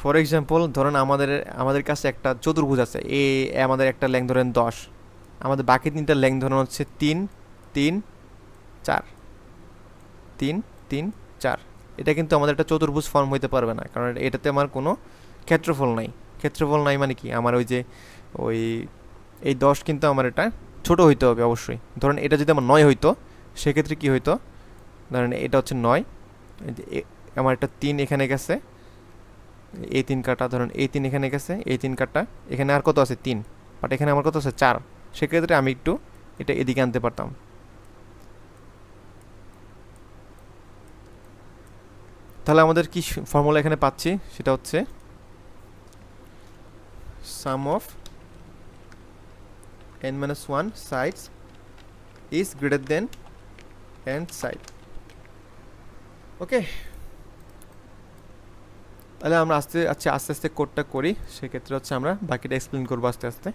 ফর এক্সাম্পল ধরেন আমাদের কাছে একটা চতুর্ভুজ আছে, আমাদের একটা লেংথ ধরেন 10, আমাদের বাকি তিনটা লেংথ ধরেন হচ্ছে 3, 3, 4, 3, 3, 4। এটা কিন্তু আমাদের একটা চতুর্ভুজ ফর্ম হইতে পারবে না, কারণ এটাতে আমার কোনো ক্ষেত্রফল নাই। ক্ষেত্রফল নাই মানে কি, আমার ওই যে এই 10 কিন্তু আমার এটা ছোট হইতে হবে অবশ্যই। ধরেন এটা যদি আমার 9 হইতো, সেক্ষেত্রে কি হইতো, ধরেন এটা হচ্ছে 9, আমার একটা 3 এখানে গেছে, এই 3 কাটা, ধরেন এই 3 এখানে গেছে, এই 3 কাটা, এখানে আর কত আছে 3, বাট এখানে আমার কত আছে 4। সেক্ষেত্রে আমি একটু এটা এদিকে আনতে পারতাম। তাহলে আমাদের কি ফর্মুলা এখানে পাচ্ছি, সেটা হচ্ছে sum of n-1 sides is greater than n side. ওকে, তাহলে আমরা আস্তে আস্তে কোডটা করি, সেক্ষেত্রে হচ্ছে আমরা বাকিটা এক্সপ্লেন করবো আস্তে আস্তে।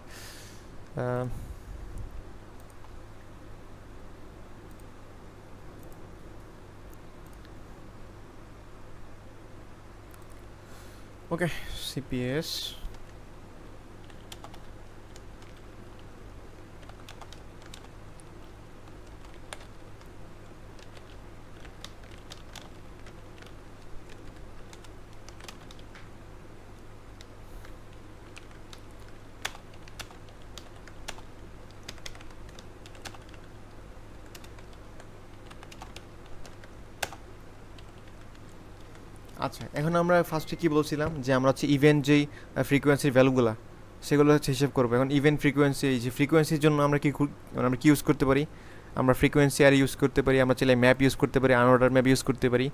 ওকে, CPS আচ্ছা, এখন আমরা ফার্স্টে কি বলছিলাম, যে আমরা হচ্ছে ইভেন্ট যেই ফ্রিকোয়েন্সির ভ্যালুগুলো সেগুলো হচ্ছে হিসেব করবো। এখন ইভেন্ট ফ্রিকোয়েন্সি, এই যে ফ্রিকোয়েন্সির জন্য আমরা কি ইউজ করতে পারি, আমরা ফ্রিকোয়েন্সি আর ইউজ করতে পারি, আমরা চাইলে ম্যাপ ইউজ করতে পারি, আনঅর্ডার ম্যাপ ইউজ করতে পারি।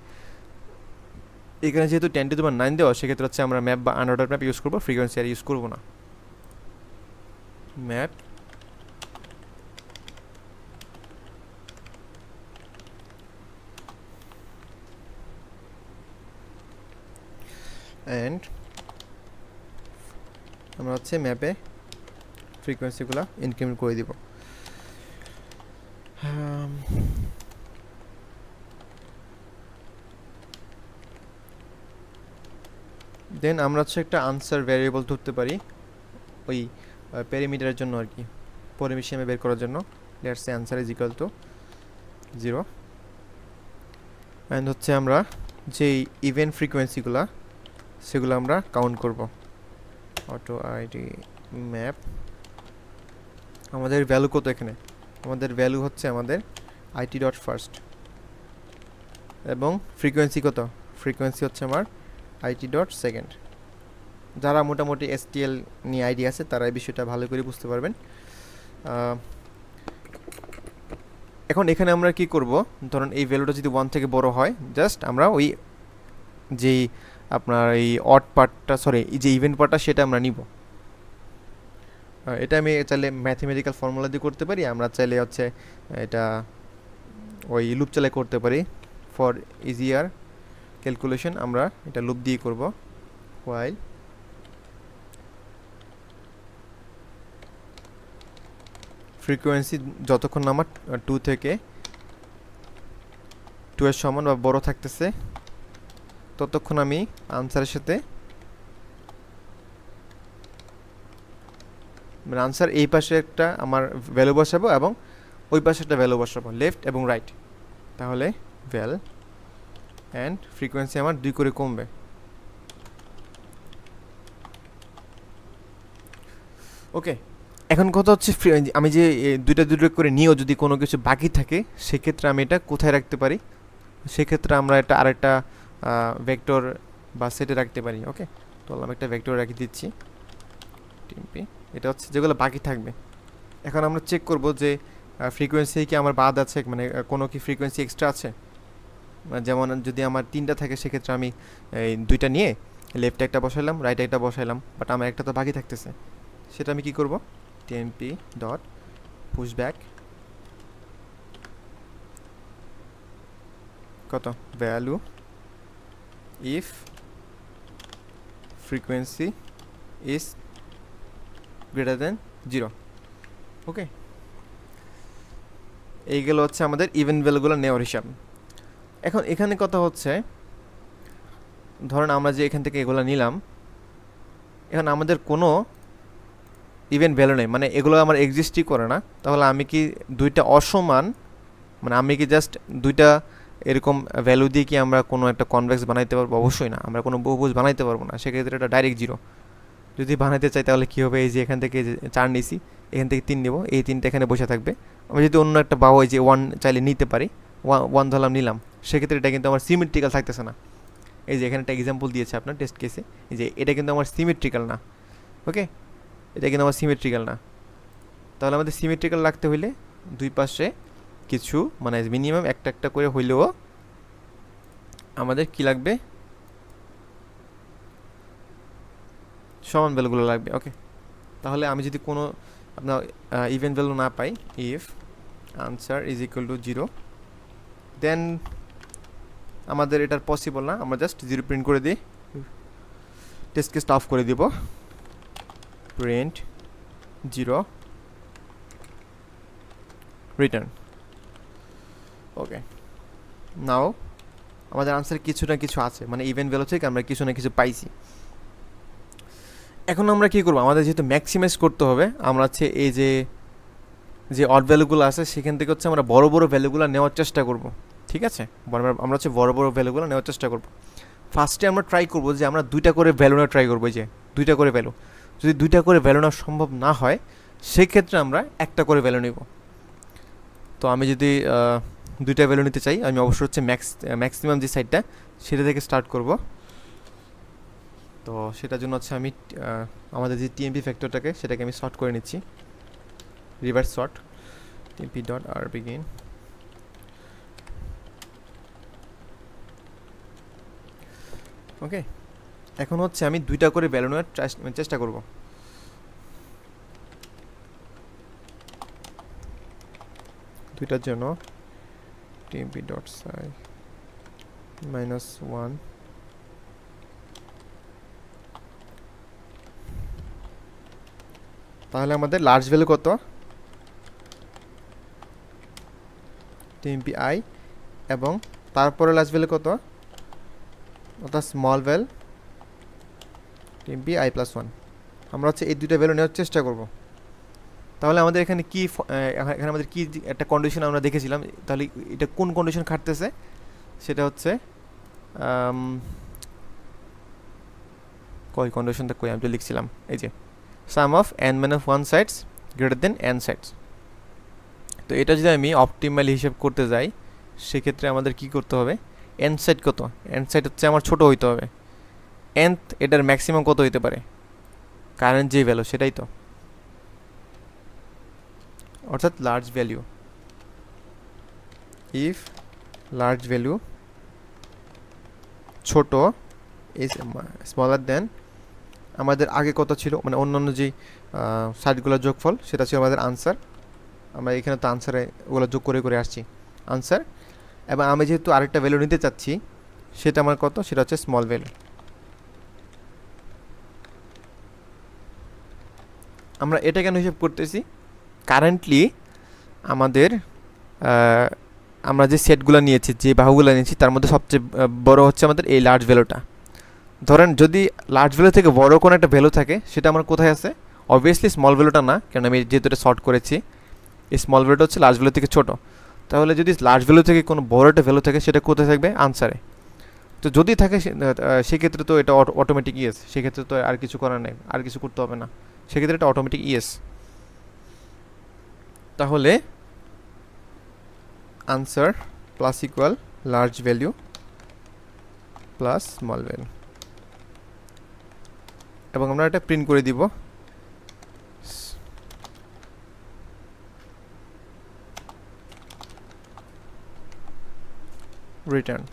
এখানে যেহেতু 10⁹ দেওয়া, সেক্ষেত্রে হচ্ছে আমরা ম্যাপ বা আনঅর্ডার ম্যাপ ইউজ করবো, ফ্রিকোয়েন্সি আর ইউজ করবো না। ম্যাপ অ্যান্ড আমরা হচ্ছে ম্যাপে ফ্রিকোয়েন্সিগুলো ইনক্রিমেন্ট করে দিব। দেন আমরা হচ্ছে একটা আনসার ভ্যারিয়েবল ধরতে পারি ওই পেরিমিটারের জন্য আর কি, পরিসীমা বের করার জন্য। Let's say answer is equal to 0। And হচ্ছে আমরা যেই ইভেন্ট ফ্রিকোয়েন্সিগুলো সেগুলো আমরা কাউন্ট করব। অটো আইডি ম্যাপ, আমাদের ভ্যালু কত এখানে, আমাদের ভ্যালু হচ্ছে আমাদের IT.first, এবং ফ্রিকোয়েন্সি কত, ফ্রিকোয়েন্সি হচ্ছে আমার IT.second। যারা মোটামুটি STL নিয়ে আইডিয়া আছে তারা এই বিষয়টা ভালো করে বুঝতে পারবেন। এখন এখানে আমরা কি করব, ধরুন এই ভ্যালুটা যদি 1 থেকে বড় হয়, জাস্ট আমরা ওই যেই আপনার এই অড পার্টটা, সরি এই যে ইভেন্ট পার্টটা সেটা আমরা নিব। এটা আমি চাইলে ম্যাথমেটিক্যাল ফর্মুলা দিয়ে করতে পারি, আমরা চাইলে হচ্ছে এটা ওই লুপ চালিয়ে করতে পারি। ফর ইজিয়ার ক্যালকুলেশন আমরা এটা লুপ দিয়ে করব। while ফ্রিকোয়েন্সি যতক্ষণ আমার 2 থেকে 2 এর সমান বা বড় থাকতেছে ততক্ষণ আমি আনসারের সাথে মানে আনসার এই পাশে একটা আমার ভ্যালু বসাবো এবং ওই পাশে একটা ভ্যালু বসাবো, লেফট এবং রাইট। তাহলে ভ্যাল অ্যান্ড ফ্রিকোয়েন্সি আমার 2 করে কমবে। ওকে, এখন কথা হচ্ছে আমি যে দুইটা করে নিয়েও যদি কোনো কিছু বাকি থাকে সেক্ষেত্রে আমি এটা কোথায় রাখতে পারি, সেক্ষেত্রে আমরা এটা আরেকটা ভেক্টর বা সেটে রাখতে পারি। ওকে, তো আমি একটা ভেক্টর রেখে দিচ্ছি টিএমপি, এটা হচ্ছে যেগুলো বাকি থাকবে। এখন আমরা চেক করব যে ফ্রিকোয়েন্সি কি আমার বাদ আছে, মানে কোনো কি ফ্রিকোয়েন্সি এক্সট্রা আছে। যেমন যদি আমার 3টা থাকে সেক্ষেত্রে আমি এই 2টা নিয়ে লেফটে একটা বসাইলাম, রাইটে একটা বসাইলাম, বাট আমার একটা তো বাকি থাকতেছে। সেটা আমি কি করব, টিএমপি ডট পুশব্যাক কত value if frequency is greater দেন 0। ওকে, এইগুলো হচ্ছে আমাদের ইভেন ভ্যালুগুলো নেওয়ার হিসাব। এখন এখানে কথা হচ্ছে ধরেন আমরা যে এখান থেকে এগুলো নিলাম, এখন আমাদের কোনো ইভেন ভ্যালু নেই, মানে এগুলো আমার এক্সিস্টই করে না। তাহলে আমি কি দুইটা অসমান, মানে আমি কি জাস্ট দুইটা এরকম ভ্যালু দিয়ে কি আমরা কোনো একটা কনভেক্স বানাইতে পারবো? অবশ্যই না, আমরা কোনো বহুভুজ বানাইতে পারবো না। সেক্ষেত্রে এটা ডাইরেক্ট 0। যদি বানাইতে চাই তাহলে কী হবে, এই যে এখান থেকে 4 নিছি, এখান থেকে 3 নেব, এই 3টা এখানে বসে থাকবে। আমি যদি অন্য একটা বাহু যে 1 চাইলে নিতে পারি, 1 ধরলাম নিলাম, সেক্ষেত্রে এটা কিন্তু আমার সিমেট্রিক্যাল থাকতেছে না। এই যে এখানে একটা এক্সাম্পল দিয়েছে আপনার টেস্ট কেসে, এই যে এটা কিন্তু আমার সিমেট্রিক্যাল না। ওকে, এটা কিন্তু আমার সিমেট্রিক্যাল না। তাহলে আমাদের সিমেট্রিক্যাল রাখতে হইলে দুই পাশে কিছু মানে মিনিমাম একটা একটা করে হইলেও আমাদের কি লাগবে, সমান ভ্যালুগুলো লাগবে। ওকে, তাহলে আমি যদি কোনো আপনার ইভেন ভ্যালু না পাই, if answer is equal to 0, then আমাদের এটার পসিবল না, আমরা জাস্ট 0 প্রিন্ট করে দিই, টেস্ট কেসটা অফ করে দিব, প্রিন্ট 0 রিটার্ন। ওকে, নাও আমাদের আনসার কিছু না কিছু আছে, মানে ইভেন ভ্যালু থেকে আমরা কিছু না কিছু পাইছি। এখন আমরা কী করবো, আমাদের যেহেতু ম্যাক্সিমাইজ করতে হবে, আমরা হচ্ছে এই যে অড ভ্যালুগুলো আছে সেখান থেকে হচ্ছে আমরা বড় বড় ভ্যালুগুলো নেওয়ার চেষ্টা করব। ঠিক আছে, আমরা হচ্ছে বড় বড় ভ্যালুগুলো নেওয়ার চেষ্টা করব। ফার্স্টে আমরা ট্রাই করব যে আমরা 2টা করে ভ্যালু নেওয়া ট্রাই করবো, যে 2টা করে ভ্যালু। যদি 2টা করে ভ্যালু নেওয়া সম্ভব না হয় সেক্ষেত্রে আমরা একটা করে ভ্যালু নেব। তো আমি যদি 2টা ভ্যালু নিতে চাই, আমি অবশ্যই হচ্ছে ম্যাক্সিমাম যে সাইডটা সেটা থেকে স্টার্ট করব। তো সেটার জন্য হচ্ছে আমি আমাদের যে টিএমপি ফ্যাক্টরটাকে সেটাকে আমি সর্ট করে নিচ্ছি, রিভার্স সর্ট, টিএমপি ডট আর বিগিন। ওকে, এখন হচ্ছে আমি 2টা করে ভ্যালু নেওয়ার চেষ্টা করব। দুইটার জন্য টিএমপি ডট সাই -1, তাহলে আমাদের লার্জ ভ্যালু কত, টিএমপি আই, এবং তারপরে লার্জ ভ্যালু কত, অর্থাৎ স্মল ভ্যাল টিএমপি i+1। আমরা হচ্ছে এই 2টা ভ্যালু নেওয়ার চেষ্টা করব। তাহলে আমাদের এখানে কি এখানে আমাদের কি একটা কন্ডিশন আমরা দেখেছিলাম, তাহলে এটা কোন কন্ডিশন খাটতেছে, সেটা হচ্ছে কই কন্ডিশনটা কই, আমি তো লিখছিলাম, এই যে sum of n-1 sides greater than n sides. তো এটা যদি আমি অপটিমালি হিসাব করতে যাই সেক্ষেত্রে আমাদের কি করতে হবে, n সাইড কত, n সাইড হচ্ছে আমার ছোট হইতে হবে, nth এটার ম্যাক্সিমাম কত হইতে পারে, কারেন্ট যে ভ্যালু সেটাই তো, অর্থাৎ large value. If large value ছোট ইজ স্মলার দেন আমাদের আগে কত ছিল, মানে অন্যান্য যে সাইডগুলোর যোগফল, সেটা ছিল আমাদের আনসার। আমরা এখানে তো আনসারে ওগুলো যোগ করে করে আসছি আনসার। এবং আমি যেহেতু আরেকটা ভ্যালু নিতে চাচ্ছি, সেটা আমার কত, সেটা হচ্ছে স্মল ভ্যালু। আমরা এটা কেন হিসাব করতেছি, কারেন্টলি আমাদের আমরা যে সেটগুলো নিয়েছি, যে বাহুগুলো নিয়েছি, তার মধ্যে সবচেয়ে বড় হচ্ছে আমাদের এই লার্জ ভ্যালুটা। ধরেন যদি লার্জ ভ্যালু থেকে বড় কোনো একটা ভ্যালু থাকে, সেটা আমার কোথায় আছে, অবভিয়াসলি স্মল ভ্যালুটা না, কারণ আমি যেহেতু এটা শর্ট করেছি, এই স্মল ভ্যালুটা হচ্ছে লার্জ ভ্যালু থেকে ছোট। তাহলে যদি লার্জ ভ্যালু থেকে কোনো বড় একটা ভ্যালু থাকে, সেটা কোথায় থাকবে, আনসারে। তো যদি থাকে সেক্ষেত্রে তো এটা অটোমেটিক ইয়েস, সেক্ষেত্রে তো আর কিছু করার নেই, আর কিছু করতে হবে না, সেক্ষেত্রে এটা অটোমেটিক ইয়েস। তাহলে answer plus equal large value plus small value, এবং আমরা এটা প্রিন্ট করে দিব। রিটার্ন।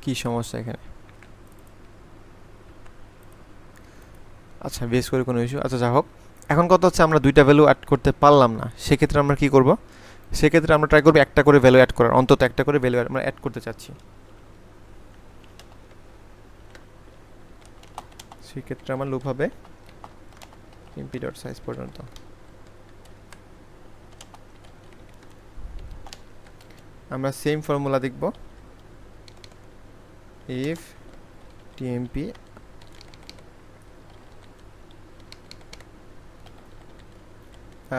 কি সমস্যা এখানে? আচ্ছা, বেস করে কোনো ইস্যু, আচ্ছা যা হোক। এখন কথা হচ্ছে আমরা দুইটা ভ্যালু অ্যাড করতে পারলাম না, সেক্ষেত্রে আমরা কি করব, সেক্ষেত্রে আমরা ট্রাই করবো একটা করে ভ্যালু অ্যাড করার, অন্তত একটা করে ভ্যালু আমরা অ্যাড করতে চাচ্ছি। সেক্ষেত্রে আমার লুপ হবে এমপি ডট সাইজ পর্যন্ত। আমরা সেম ফর্মুলা দেখব, if TMP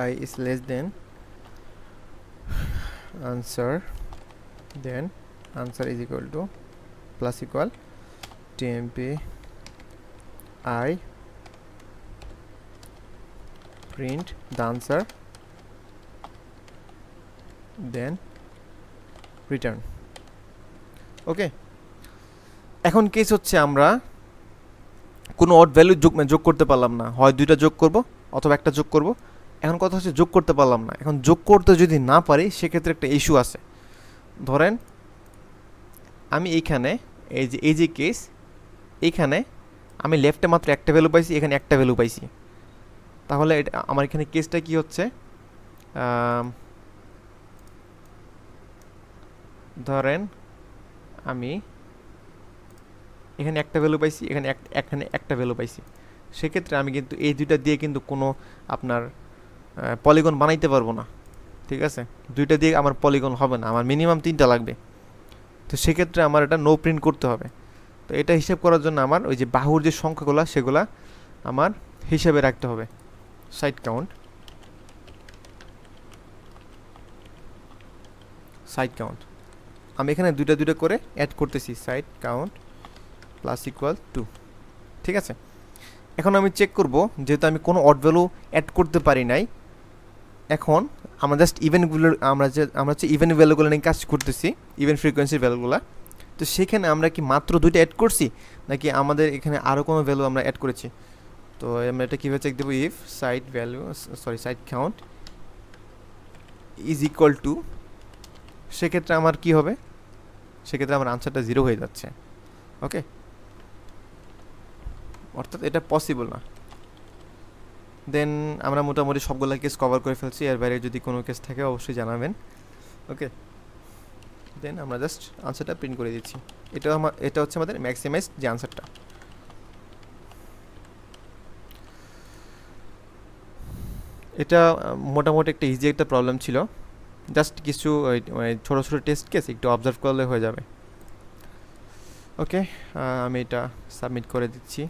I is less than answer, then answer is equal to plus equal tmp I print the answer, then return. ওকে, এখন কেস হচ্ছে আমরা কোনো অড ভ্যালু যোগ করতে পারলাম না, হয় দুইটা যোগ করব অথবা একটা যোগ করব। এখন কথা হচ্ছে যোগ করতে পারলাম না, এখন যোগ করতে যদি না পারি, সেক্ষেত্রে একটা ইস্যু আছে। ধরেন আমি এইখানে এই যে কেস, এইখানে আমি লেফটে মাত্র একটা ভ্যালু পাইছি, এখানে একটা ভ্যালু পাইছি। তাহলে আমার এখানে কেসটা কি হচ্ছে, ধরেন আমি এখানে একটা ভ্যালু পাইছি, এখানে একটা ভ্যালু পাইছি, সেক্ষেত্রে আমি কিন্তু এই দুইটা দিয়ে কিন্তু কোনো আপনার পলিগন বানাইতে পারবো না। ঠিক আছে, দুইটা দিয়ে আমার পলিগন হবে না, আমার মিনিমাম তিনটা লাগবে। তো সেক্ষেত্রে আমার এটা নো প্রিন্ট করতে হবে। তো এটা হিসাব করার জন্য আমার ওই যে বাহুর যে সংখ্যাগুলো, সেগুলা আমার হিসাবে রাখতে হবে। সাইড কাউন্ট, আমি এখানে দুইটা দুইটা করে অ্যাড করতেছি, সাইড কাউন্ট প্লাস ইকুয়াল 2। ঠিক আছে, এখন আমি চেক করব, যেহেতু আমি কোনো অড ভ্যালু অ্যাড করতে পারি নাই, এখন আমরা জাস্ট ইভেন্টগুলো, আমরা হচ্ছে ইভেন্ট ভ্যালুগুলো নিয়ে কাজ করতেছি, ইভেন্ট ফ্রিকোয়েন্সির ভ্যালুগুলো। তো সেখানে আমরা কি মাত্র দুইটা অ্যাড করছি, নাকি আমাদের এখানে আরও কোনো ভ্যালু আমরা অ্যাড করেছি? তো আমরা এটা কীভাবে চেক দেবো, if side count is equal two, সেক্ষেত্রে আমার কি হবে, সেক্ষেত্রে আমার আনসারটা 0 হয়ে যাচ্ছে। ওকে, অর্থাৎ এটা পসিবল না। দেন আমরা মোটামুটি সবগুলো কেস কভার করে ফেলছি, এর বাইরে যদি কোনো কেস থাকে অবশ্যই জানাবেন। ওকে, দেন আমরা জাস্ট আনসারটা প্রিন্ট করে দিচ্ছি। এটা হচ্ছে আমাদের ম্যাক্সিমাইজ যে আনসারটা। এটা মোটামুটি একটা ইজি একটা প্রবলেম ছিল, জাস্ট কিছু ছোটো ছোটো টেস্ট কেস একটু অবজার্ভ করলে হয়ে যাবে। ওকে, আমি এটা সাবমিট করে দিচ্ছি।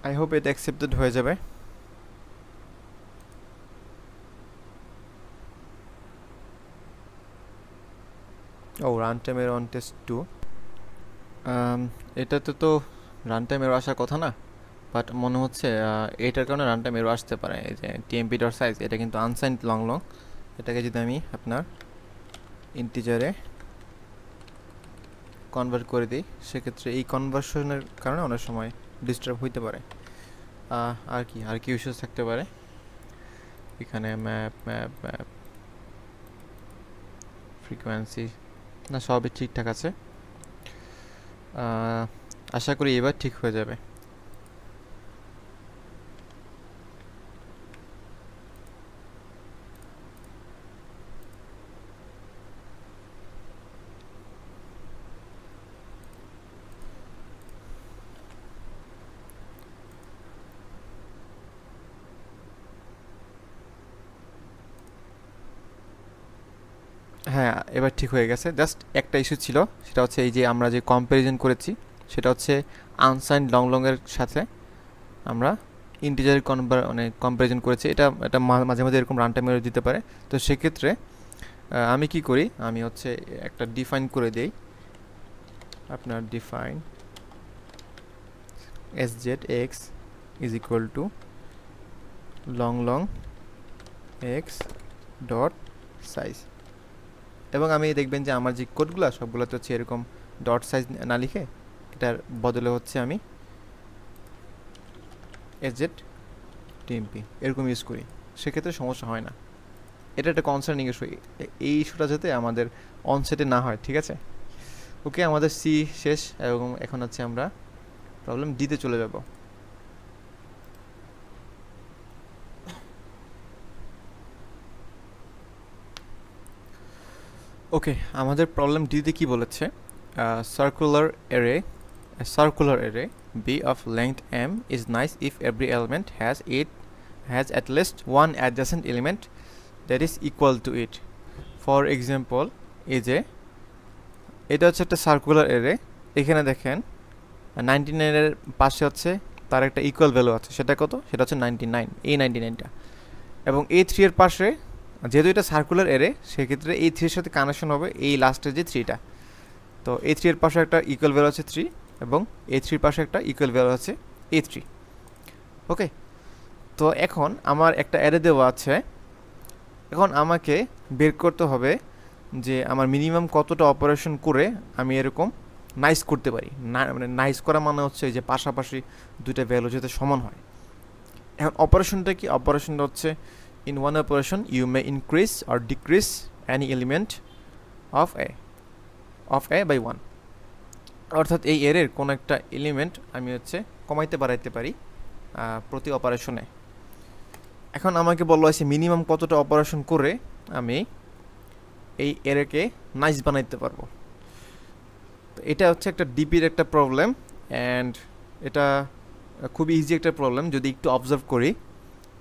আই হোপ এটা অ্যাকসেপ্টেড হয়ে যাবে। ও রান টাইমের অন টেস্ট 2, এটাতে তো রান টাইম এরর আসার কথা না, বাট মনে হচ্ছে এটার কারণে রান টাইম এরর আসতে পারে। এই যে টিএমপি ডট সাইজ, এটা কিন্তু আনসাইন্ড লং লং, এটাকে যদি আমি আপনার ইন্টিজারে কনভার্ট করে দিই, সেক্ষেত্রে এই কনভার্সনের কারণে অনেক সময় ডিস্টার্ব হইতে পারে। আর কি ইস্যুস থাকতে পারে এখানে? ম্যাপ ম্যাপ ম্যাপ ফ্রিকোয়েন্সি, না সবই ঠিকঠাক আছে। আশা করি এবার ঠিক হয়ে যাবে। হ্যাঁ, এবার ঠিক হয়ে গেছে। জাস্ট একটা ইস্যু ছিল, সেটা হচ্ছে এই যে আমরা যে কম্প্যারিজন করেছি, সেটা হচ্ছে আনসাইন্ড লং লংয়ের সাথে আমরা ইন্টিজার কম্প্যারিজন করেছি। এটা এটা মাঝে মাঝে এরকম রান টাইম এরর দিতে পারে। তো সেক্ষেত্রে আমি কি করি, আমি হচ্ছে একটা ডিফাইন করে দেই, আপনার define SZX is equal two long long x dot size. এবং আমি দেখবেন যে আমার যে কোডগুলো সবগুলোতে হচ্ছে এরকম ডট সাইজ না লিখে এটার বদলে হচ্ছে আমি SZ TMP এরকম ইউজ করি, সেক্ষেত্রে সমস্যা হয় না। এটা একটা কনসার্নিং ইস্যু, এই ইস্যুটা যাতে আমাদের অনসেটে না হয়, ঠিক আছে? ওকে, আমাদের সি শেষ এবং এখন হচ্ছে আমরা প্রবলেম ডিতে চলে যাব। ওকে, আমাদের প্রবলেম ডিতে কি বলেছে? Circular array B of length m is nice if every element has at least one adjacent element that is equal to it. For example, এই যে এটা হচ্ছে একটা সার্কুলার অ্যারে, এখানে দেখেন 99 এর পাশে হচ্ছে তার একটা ইকুয়াল ভ্যালু আছে, সেটা কত? সেটা হচ্ছে 99, এই 99টা। এবং এই 3 এর পাশে, যেহেতু এটা সার্কুলার অ্যারে, সেক্ষেত্রে এই 3 এর সাথে কানেকশন হবে এই লাস্টের যে 3টা। তো এই 3 এর পাশে একটা ইকুয়াল ভ্যালু আছে 3, এবং এই 3 এর পাশে একটা ইকুয়াল ভ্যালু আছে এই 3। ওকে, তো এখন আমার একটা অ্যারে দেওয়া আছে, এখন আমাকে বের করতে হবে যে আমার মিনিমাম কতটা অপারেশন করে আমি এরকম নাইস করতে পারি। মানে নাইস করা মানে হচ্ছে যে পাশাপাশি দুইটা ভ্যালু যাতে সমান হয়। এখন অপারেশনটা কি? অপারেশনটা হচ্ছে in one operation you may increase or decrease any element of a by 1, অর্থাৎ এই এর কোন একটা এলিমেন্ট আমি হচ্ছে কমাইতে বাড়াইতে পারি প্রতি অপারেশনে। এখন আমাকে বলা হয়েছে মিনিমাম কতটা অপারেশন করে আমি এই এরকে নাইস বানাইতে পারবো। তো এটা হচ্ছে একটা ডিপির একটা প্রবলেম, অ্যান্ড এটা খুবই ইজি একটা প্রবলেম। যদি একটু অবজার্ভ করি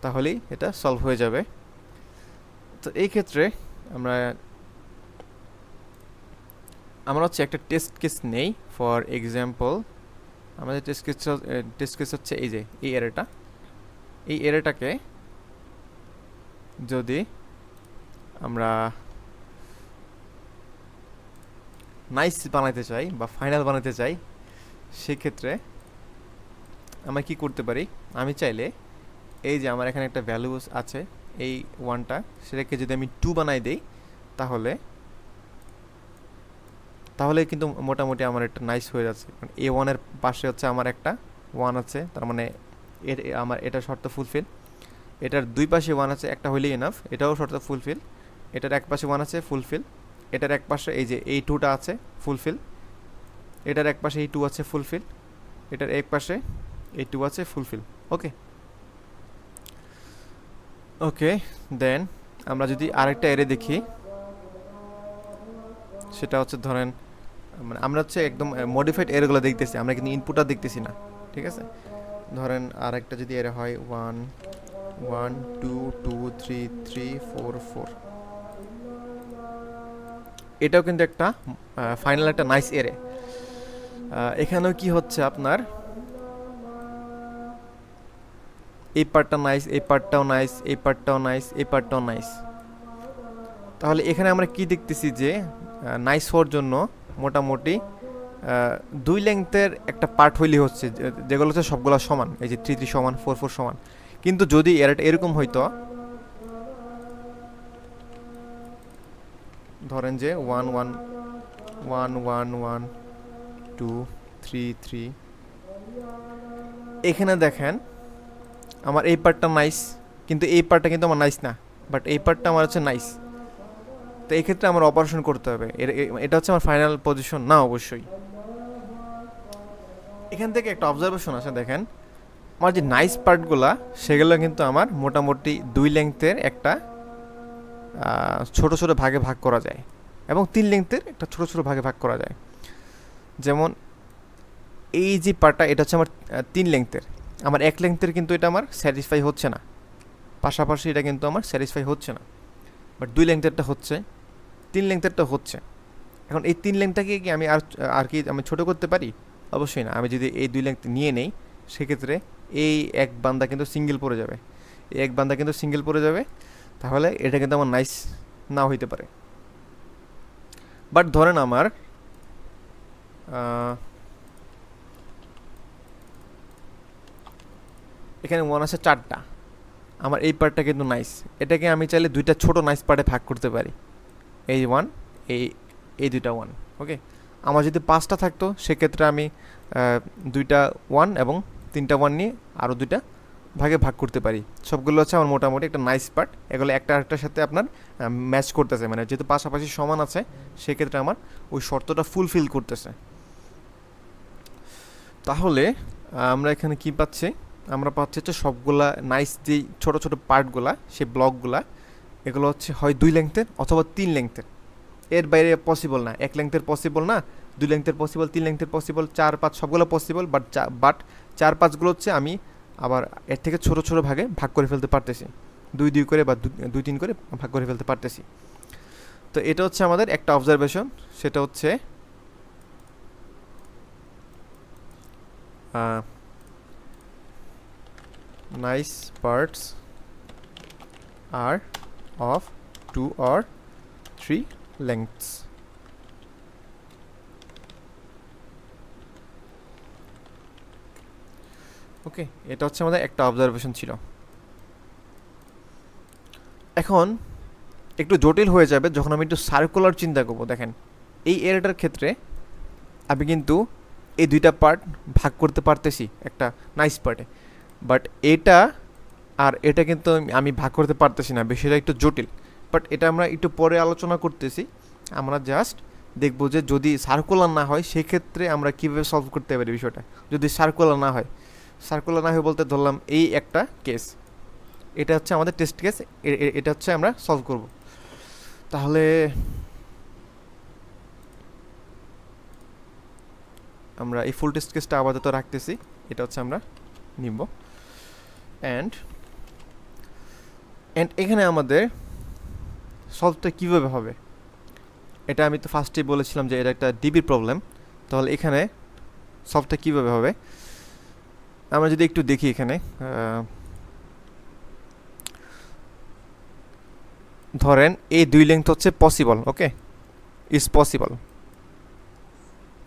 তাহলেই এটা সলভ হয়ে যাবে। তো এই ক্ষেত্রে আমরা হচ্ছে একটা টেস্ট কেস নেই। ফর এক্সাম্পল, আমাদের টেস্ট কেস হচ্ছে এই যে এই এরেটাকে যদি আমরা নাইস বানাইতে চাই বা ফাইনাল বানাইতে চাই, সেক্ষেত্রে আমরা কি করতে পারি? আমি চাইলে এই যে আমার এখানে একটা ভ্যালু আছে এই 1টা, সেটাকে যদি আমি 2 বানাই দেই, তাহলে কিন্তু মোটামুটি আমার একটা নাইস হয়ে যাচ্ছে। কারণ A1 এর পাশে হচ্ছে আমার একটা 1 আছে, তার মানে আমার এটা শর্ত ফুলফিল। এটার দুই পাশে 1 আছে, একটা হইলেই এনাফ, এটাও শর্ত ফুলফিল। এটার এক পাশে 1 আছে, ফুলফিল। এটার এক পাশে এই যে এই 2টা আছে, ফুলফিল। এটার এক পাশে এই 2 আছে, ফুলফিল। এটার এক পাশে এই 2 আছে, ফুলফিল। ওকে ওকে দেন আমরা যদি আরেকটা এরে দেখি, সেটা হচ্ছে ধরেন মানে আমরা হচ্ছে একদম মডিফাইড এরগুলো দেখতেছি, আমরা কিন্তু ইনপুটটা দেখতেছি না, ঠিক আছে? ধরেন আরেকটা যদি এরে হয় 1 1 2 2 3 3 4 4, এটাও কিন্তু একটা ফাইনাল একটা নাইস এরে। এখানেও কি হচ্ছে আপনার এই পার্টটা নাইস, এই পার্টটাও নাইস, এই পার্টটাও নাইস, এই পার্টটাও নাইস। তাহলে এখানে আমরা কি দেখতেছি যে নাইস হওয়ার জন্য মোটামুটি দুই লেংথের একটা পার্ট হইলে হচ্ছে, যেগুলো হচ্ছে সবগুলো সমান, এই যে 3 3 সমান 4 4 সমান। কিন্তু যদি এরকম হইতো, ধরেন যে 1 1 1 1 1 2 3 3, এখানে দেখেন আমার এই পার্টটা নাইস, কিন্তু এই পার্টটা কিন্তু আমার নাইস না, বাট এই পার্টটা আমার হচ্ছে নাইস। তো এই ক্ষেত্রে আমার অপারেশন করতে হবে। এটা হচ্ছে আমার ফাইনাল পজিশন না, অবশ্যই। এখান থেকে একটা অবজারভেশন আছে, দেখেন আমার যে নাইস পার্টগুলা সেগুলো কিন্তু আমার মোটামুটি দুই লেংথের একটা ছোট ছোট ভাগে ভাগ করা যায়, এবং 3 লেংথের একটা ছোট ছোট ভাগে ভাগ করা যায়। যেমন এই যে পার্টটা, এটা হচ্ছে আমার 3 লেংথের, আমার 1 লেংথের কিন্তু এটা আমার স্যাটিসফাই হচ্ছে না, পাশাপাশি এটা কিন্তু আমার স্যাটিসফাই হচ্ছে না। বাট 2 লেংথেরটা হচ্ছে, 3 লেংথেরটা হচ্ছে। এখন এই 3 লেংথটাকে কি আমি আর কি আমি ছোটো করতে পারি? অবশ্যই না। আমি যদি এই 2 লেংথ নিয়ে নেই, সেক্ষেত্রে এই এক বান্দা কিন্তু সিঙ্গেল পড়ে যাবে, এই এক বান্দা কিন্তু সিঙ্গেল পড়ে যাবে, তাহলে এটা কিন্তু আমার নাইস না হইতে পারে। বাট ধরেন আমার এখানে 1 আছে 4টা, আমার এই পার্টটা কিন্তু নাইস, এটাকে আমি চাইলে 2টা ছোট নাইস পার্টে ভাগ করতে পারি, এই 1 এই 2টা 1। ওকে, আমার যদি 5টা থাকতো সেক্ষেত্রে আমি 2টা 1 এবং 3টা 1 নিয়ে আরও 2টা ভাগে ভাগ করতে পারি। সবগুলো হচ্ছে আমার মোটামুটি একটা নাইস পার্ট, এগুলো একটা আরেকটার সাথে আপনার ম্যাচ করতেছে, মানে যেহেতু পাশাপাশি সমান আছে সেক্ষেত্রে আমার ওই শর্তটা ফুলফিল করতেছে। তাহলে আমরা এখানে কি পাচ্ছি? আমরা পাচ্ছি হচ্ছে সবগুলা নাইস যেই ছোটো ছোটো পার্টগুলা, সেই ব্লকগুলা, এগুলো হচ্ছে হয় 2 লেংথের অথবা 3 লেংথের, এর বাইরে পসিবল না। 1 লেংথের পসিবল না, 2 লেংথের পসিবল, 3 লেংথের পসিবল, 4 5 সবগুলো পসিবল। বাট 4 5গুলো হচ্ছে আমি আবার এর থেকে ছোটো ছোটো ভাগে ভাগ করে ফেলতে পারতেছি, 2 2 করে বা 2 3 করে ভাগ করে ফেলতে পারতেছি। তো এটা হচ্ছে আমাদের একটা অবজারভেশন, সেটা হচ্ছে nice parts are of 2 or 3 lengths. Okay, এটা হচ্ছে আমাদের একটা অবজারভেশন ছিল। এখন একটু জটিল হয়ে যাবে যখন আমি একটু সার্কুলার চিন্তা করব। দেখেন এই এরিয়াটার ক্ষেত্রে আমি কিন্তু এই 2টা পার্ট ভাগ করতে পারতেছি একটা নাইস পার্টে, বাট এটা আর এটা কিন্তু আমি ভাগ করতে পারতেছি না, বিষয়টা একটু জটিল। বাট এটা আমরা একটু পরে আলোচনা করতেছি। আমরা জাস্ট দেখব যে যদি সার্কুলার না হয় সেক্ষেত্রে আমরা কীভাবে সলভ করতে পারি বিষয়টা। যদি সার্কুলার না হয় বলতে ধরলাম এই একটা কেস, এটা হচ্ছে আমাদের টেস্ট কেস, এটা হচ্ছে আমরা সলভ করব। তাহলে আমরা এই ফুল টেস্ট কেসটা আপাতত রাখতেছি, এটা হচ্ছে আমরা নিব। অ্যান্ড এখানে আমাদের সলভটা কীভাবে হবে, এটা আমি তো ফার্স্টেই বলেছিলাম যে এটা একটা ডিবি প্রবলেম। তাহলে এখানে সলভটা কীভাবে হবে আমরা যদি একটু দেখি। এখানে ধরেন এই 2 লেংথ হচ্ছে পসিবল, ওকে, ইজ পসিবল।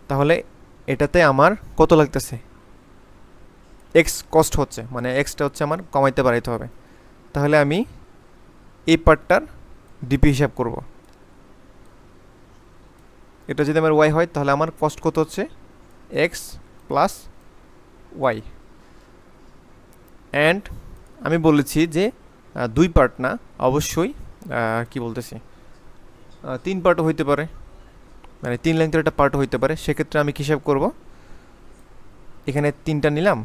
তাহলে এটাতে আমার কত লাগতেছে? এক্স কস্ট হচ্ছে, মানে এক্সটা হচ্ছে আমার কমাইতে বাড়াইতে হবে। তাহলে আমি এই পার্টটার ডিপি হিসাব করব। এটা যদি আমার ওয়াই হয় তাহলে আমার কস্ট কত হচ্ছে? X plus Y. অ্যান্ড আমি বলেছি যে 2 পার্ট না, অবশ্যই কি বলতেছি 3 পার্টও হইতে পারে, মানে 3 লেংথের একটা পার্টও হইতে পারে। সেক্ষেত্রে আমি কি হিসাব করব? এখানে 3টা নিলাম,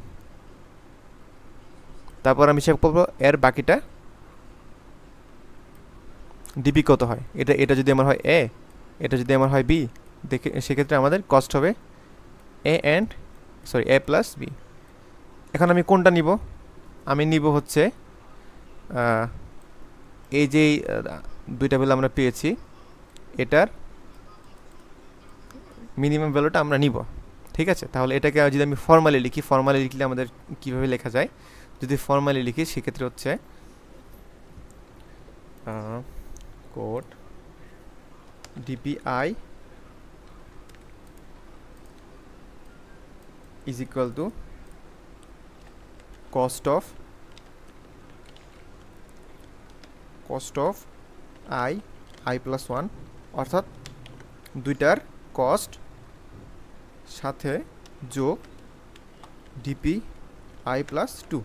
তারপর আমি হিসাব করব এর বাকিটা ডিপি কত হয়। এটা যদি আমার হয় এ, এটা যদি আমার হয় বি, দেখে সেক্ষেত্রে আমাদের কস্ট হবে এ প্লাস বি। এখন আমি কোনটা নিব? আমি নিব হচ্ছে এই যে 2টা ভ্যালু আমরা পেয়েছি, এটার মিনিমাম ভ্যালুটা আমরা নিব, ঠিক আছে? তাহলে এটাকে যদি আমি ফর্মালি লিখি, ফর্মালি লিখলে আমাদের কীভাবে লেখা যায়? যদি ফর্মালি লিখি সেক্ষেত্রে হচ্ছে code DPI is equal to cost of I plus 1, অর্থাৎ দুইটার কস্ট সাথে যোগ ডিপি আই প্লাস 2।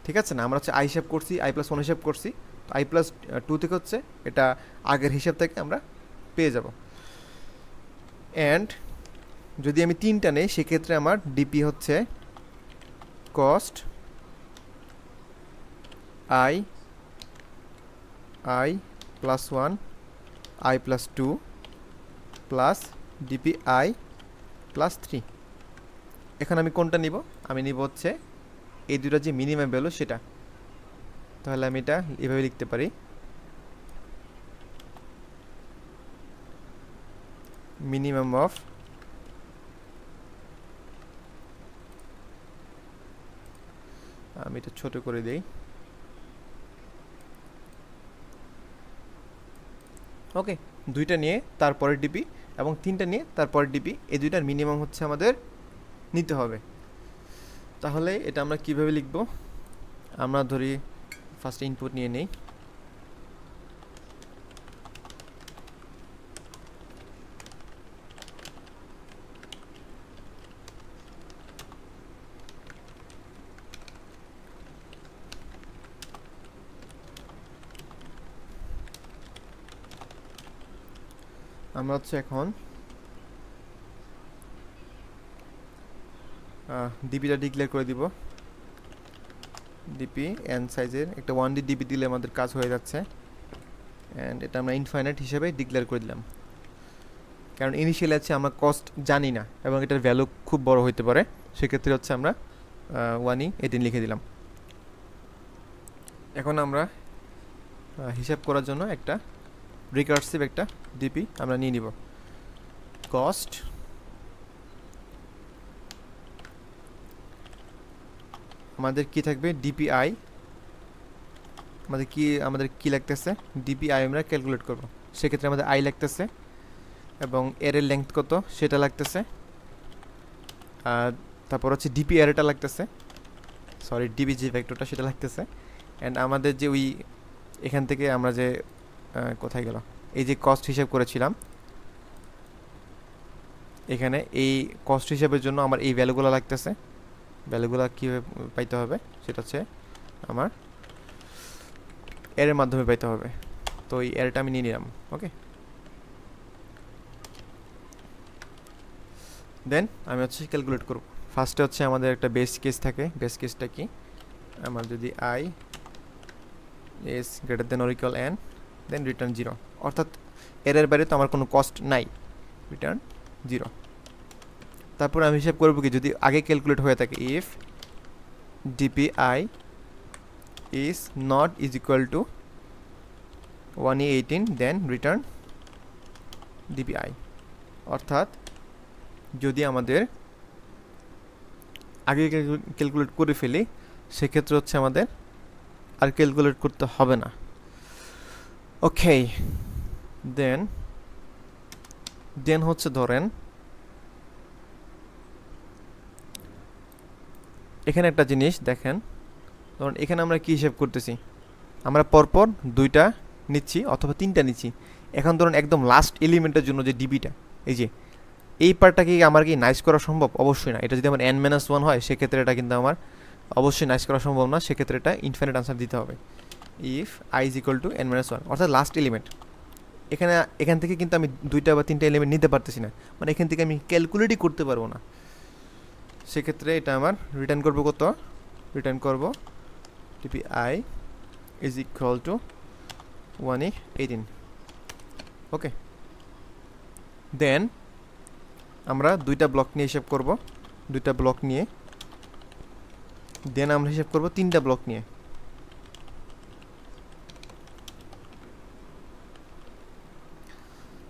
ঠিক আছে না, আমরা হচ্ছে আই হিসাব করছি, আই প্লাস 1 হিসাব করছি, তো আই প্লাস 2 থেকে হচ্ছে এটা আগের হিসাব থেকে আমরা পেয়ে যাব। অ্যান্ড যদি আমি 3টা নেই সেক্ষেত্রে আমার ডিপি হচ্ছে cost I plus 1 I plus 2 plus DP I plus 3। এখন আমি কোনটা নিব? আমি নিব হচ্ছে এই দুটো যে মিনিমাম ভ্যালু সেটা। তাহলে আমি এটা এভাবে লিখতে পারি, মিনিমাম অফ আমি এটা ছোট করে দেই, ওকে। দুইটা নিয়ে তারপরে ডিপি এবং 3টা নিয়ে তারপরে ডিপি, এই দুইটার মিনিমাম হচ্ছে আমাদের নিতে হবে। তাহলে এটা আমরা কিভাবে লিখব? আমরা ধরি ফার্স্ট ইনপুট নিয়ে নেই, আমরা হচ্ছে এখন ডিপিটা ডিক্লেয়ার করে দিব। ডিপি এন সাইজের একটা 1D ডিপি দিলে আমাদের কাজ হয়ে যাচ্ছে, অ্যান্ড এটা আমরা ইনফাইনাইট হিসেবে ডিক্লেয়ার করে দিলাম, কারণ ইনিশিয়ালি আছে আমরা কস্ট জানি না এবং এটার ভ্যালু খুব বড় হইতে পারে, সেক্ষেত্রে হচ্ছে আমরা 1E18 লিখে দিলাম। এখন আমরা হিসাব করার জন্য একটা রিকার্সিভ একটা ডিপি আমরা নিয়ে নিব। কস্ট আমাদের কি থাকবে? ডিপিআই আমাদের কি লাগতেছে? ডিপিআই আমরা ক্যালকুলেট করব, সেক্ষেত্রে আমাদের আই লাগতেছে এবং এর লেংথ কত সেটা লাগতেছে, আর তারপর হচ্ছে ডিপি এরটা লাগতেছে, সরি ডিপি যে ভেক্টরটা সেটা লাগতেছে, অ্যান্ড আমাদের যে ওই এখান থেকে আমরা যে কোথায় গেল এই যে কস্ট হিসাব করেছিলাম, এখানে এই কস্ট হিসাবের জন্য আমার এই ভ্যালুগুলো লাগতেছে। ভ্যালুগুলো কীভাবে পাইতে হবে সেটা হচ্ছে আমার এর মাধ্যমে পাইতে হবে, তো এই এরটা আমি নিয়ে নিলাম, ওকে। দেন আমি হচ্ছে ক্যালকুলেট করব। ফার্স্টে হচ্ছে আমাদের একটা বেস কেস থাকে, বেস কেসটা কি? আমার যদি I is greater then or equal N, then return 0, অর্থাৎ এর বাইরে তো আমার কোনো কস্ট নাই, রিটার্ন 0। তারপর আমি হিসাব করব কি, যদি আগে ক্যালকুলেট হয়ে থাকে, if DPI is not is equal to 1E18 then return DPI, অর্থাৎ যদি আমাদের আগে ক্যালকুলেট করে ফেলি সেক্ষেত্রে হচ্ছে আমাদের আর ক্যালকুলেট করতে হবে না, ওকে। দেন হচ্ছে ধরেন এখানে একটা জিনিস দেখেন, ধরুন এখানে আমরা কি হিসাব করতেছি, আমরা পরপর 2টা নিচ্ছি অথবা 3টা নিচ্ছি। এখন ধরুন একদম লাস্ট এলিমেন্টের জন্য যে ডিবিটা, এই যে এই পার্টটা কি আমার কি নাইস করা সম্ভব? অবশ্যই না। এটা যদি আমার n-1 হয় সেক্ষেত্রে এটা কিন্তু আমার অবশ্যই নাইস করা সম্ভব না, সেক্ষেত্রে এটা ইনফিনিট আনসার দিতে হবে। If I is equal two n-1 অর্থাৎ লাস্ট এলিমেন্ট, এখান থেকে কিন্তু আমি 2টা বা 3টা এলিমেন্ট নিতে পারতেছি না, মানে এখান থেকে আমি ক্যালকুলেটই করতে পারবো না। সেক্ষেত্রে এটা আমার রিটার্ন করবো কত? রিটার্ন করবো DPI is equal to 1E18, ওকে। দেন আমরা 2টা ব্লক নিয়ে হিসাব করব, 2টা ব্লক নিয়ে দেন আমরা হিসাব করব 3টা ব্লক নিয়ে।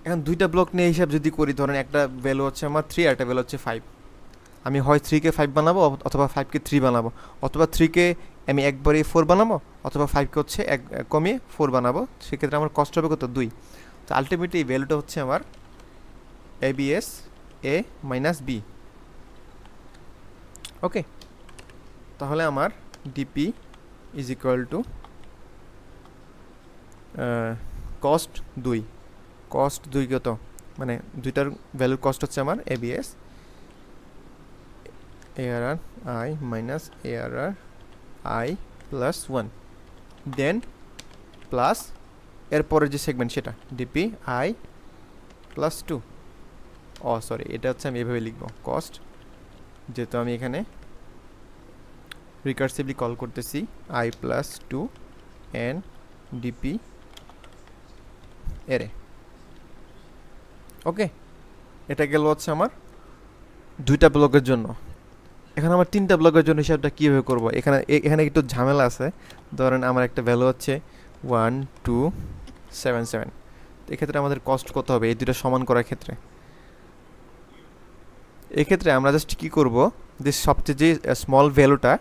এখন 2টা ব্লক নিয়ে হিসাব যদি করি, ধরেন একটা ভ্যালু হচ্ছে আমার 3 আর একটা ভ্যালু হচ্ছে 5, আমি হয় 3 কে 5 বানাবো অথবা 5 কে 3 বানাবো, অথবা 3 কে আমি একবারে 4 বানাবো, অথবা 5 কে হচ্ছে এক কমিয়ে 4 বানাবো, সেক্ষেত্রে আমার কষ্ট হবে কত? 2। তো আলটিমেটলি এই ভ্যালুটা হচ্ছে আমার ABS A minus B. Okay, তাহলে আমার DP is equal to cost 2, cost 2 কত, মানে দুইটার ভ্যালুর কস্ট হচ্ছে আমার ABS ARR I minus ARR I plus 1, then plus এরপরের যে সেগমেন্ট সেটা DP I plus 2। Oh sorry, এটা হচ্ছে আমি এভাবে লিখবো কস্ট, যেহেতু আমি এখানে রিকার্সিভলি কল করতেছি I plus 2 and DP array. Okay, এটা গেল হচ্ছে আমার দুইটা ব্লকের জন্য। এখন আমার তিনটা ব্লকের জন্য হিসাবটা কীভাবে করবো, এখানে একটু ঝামেলা আছে। ধরেন আমার একটা ভ্যালু হচ্ছে 1277, এক্ষেত্রে আমাদের কস্ট কত হবে এই দুটো সমান করার ক্ষেত্রে? এক্ষেত্রে আমরা জাস্ট কী করবো, যে সবচেয়ে যে স্মল ভ্যালুটা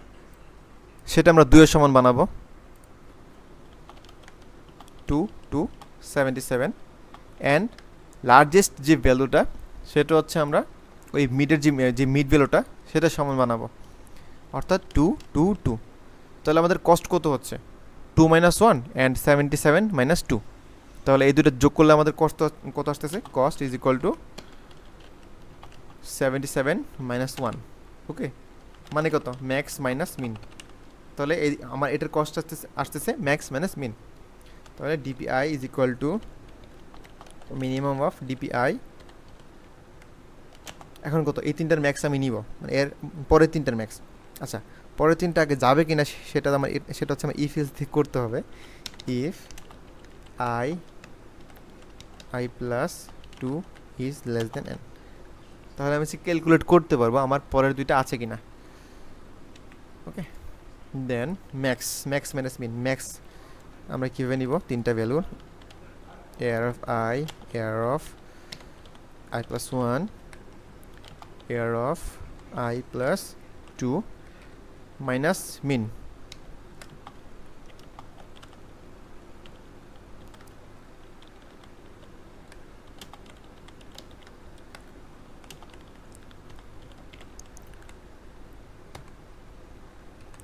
সেটা আমরা 2 এর সমান বানাবো, 2277, অ্যান্ড লার্জেস্ট যে ভ্যালুটা সেটা হচ্ছে আমরা ওই মিডের যে মিড ভ্যালুটা সেটা সমান বানাবো, অর্থাৎ 222। তাহলে আমাদের কস্ট কত হচ্ছে 2 মাইনাস 1 অ্যান্ড 77 মাইনাস 2। তাহলে এই দুটো যোগ করলে আমাদের কস্ট কত আসতেছে, cost is equal two 77 minus 1। ওকে, মানে কত, ম্যাক্স মাইনাস মিন। তাহলে এই আমার এটার কস্ট আসতেছে ম্যাক্স মাইনাস মিন। তাহলে DPI is equal to minimum of DPI. এখন কত, এই তিনটার ম্যাক্স আমি নিব, মানে এর পরের তিনটার ম্যাক্স। আচ্ছা, পরের তিনটা আগে যাবে কিনা সেটা হচ্ছে আমার ইফ এলস থেকে করতে হবে। If I plus 2 is less than n, তাহলে আমি ক্যালকুলেট করতে পারবো আমার পরের দুইটা আছে কিনা। ওকে, দেন ম্যাক্স মাইনাস মিন। ম্যাক্স আমরা কীভাবে নিব, তিনটা ভ্যালুর AR of I, AR of I plus 1, AR of I plus 2 minus min।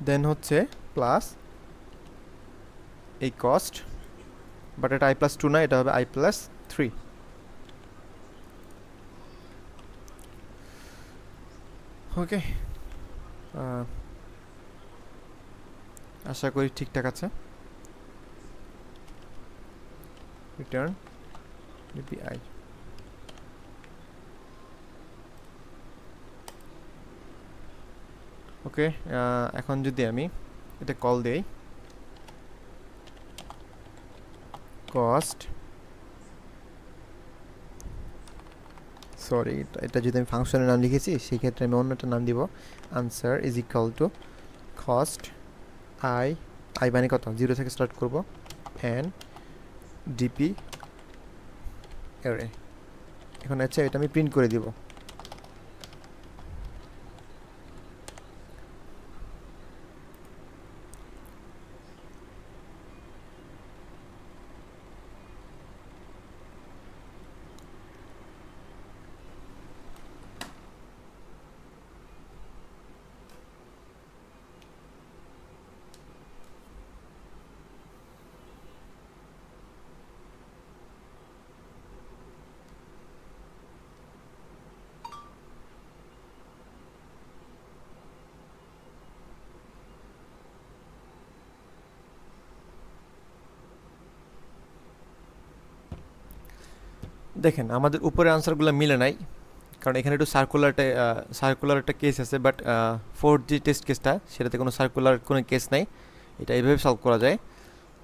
দেন হচ্ছে প্লাস এই কস্ট, বাট এটা I প্লাস 2 না, এটা হবে I প্লাস 3। ওকে, আশা করি ঠিকঠাক আছে। Return DPI. ওকে, এখন যদি আমি এটা কল দেই, কস্ট, সরি এটা যদি আমি ফাংশনের নাম লিখেছি সেক্ষেত্রে আমি অন্য একটা নাম দিব, answer is equal to cost I মানে কত, 0 থেকে স্টার্ট করব, অ্যান্ড ডিপি এরে। এখন আচ্ছা, এটা আমি প্রিন্ট করে দিব। দেখেন আমাদের উপরে আনসারগুলো মিলে নাই, কারণ এখানে একটু সার্কুলার একটা কেস আছে, বাট 4G টেস্ট কেসটা সেটাতে কোনো সার্কুলার কোনো কেস নাই, এটা এইভাবে সলভ করা যায়।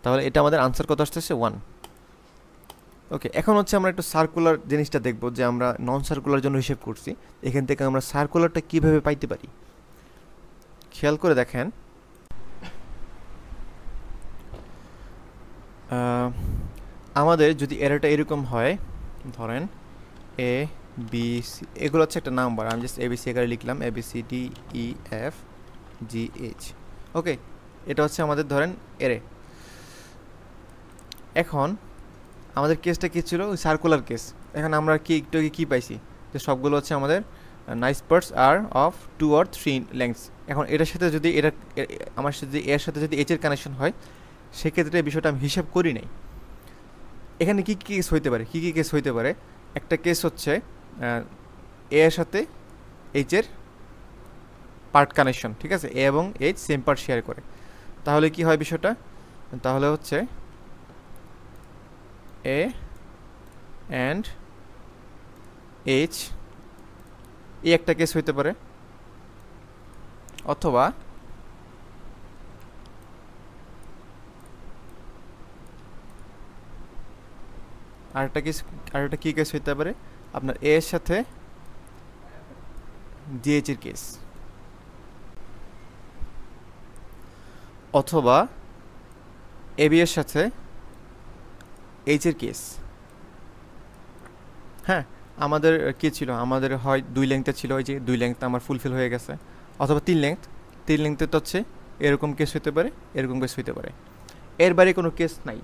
তাহলে এটা আমাদের আনসার কত আসতেছে 1। ওকে, এখন হচ্ছে আমরা একটু সার্কুলার জিনিসটা দেখব, যে আমরা নন সার্কুলার জন্য হিসেব করছি, এখান থেকে আমরা সার্কুলারটা কিভাবে পাইতে পারি। খেয়াল করে দেখেন, আমাদের যদি এররটা এরকম হয়, ধরেন এ বি সি, এগুলো হচ্ছে একটা নাম্বার, আমি জাস্ট এবিসি আকারে লিখলাম, ABCDEFGH। ওকে, এটা হচ্ছে আমাদের ধরেন এরে। এখন আমাদের কেসটা কী ছিল, ওই সার্কুলার কেস। এখন আমরা কি একটু কি পাইছি, যে সবগুলো হচ্ছে আমাদের nice parts are of 2 or 3 lengths. এখন এটার সাথে যদি আমার সাথে এর সাথে যদি এইচ এর কানেকশন হয়, সেক্ষেত্রে এই বিষয়টা আমি হিসাব করি নাই। এখানে কী কী কেস হইতে পারে, কেস হইতে পারে? একটা কেস হচ্ছে এ এর সাথে এইচ এর পার্ট কানেকশন, ঠিক আছে, এ এবং এইচ সেম পার্ট শেয়ার করে। তাহলে কি হয় বিষয়টা? তাহলে হচ্ছে এ অ্যান্ড এইচ, এই একটা কেস হইতে পারে। অথবা আরেকটা কি কেস হইতে পারে? আপনার এ এর সাথে জিএইচ এর কেস, অথবা এবি এর সাথে এইচ এর কেস। হ্যাঁ, আমাদের কি ছিল? আমাদের হয় 2 লেংথে ছিল, এই যে 2 লেংথ আমার ফুলফিল হয়ে গেছে, অথবা 3 লেংথে তো হচ্ছে এরকম কেস হইতে পারে, এরকম কেস হইতে পারে, এর বাইরে কোনো কেস নাই।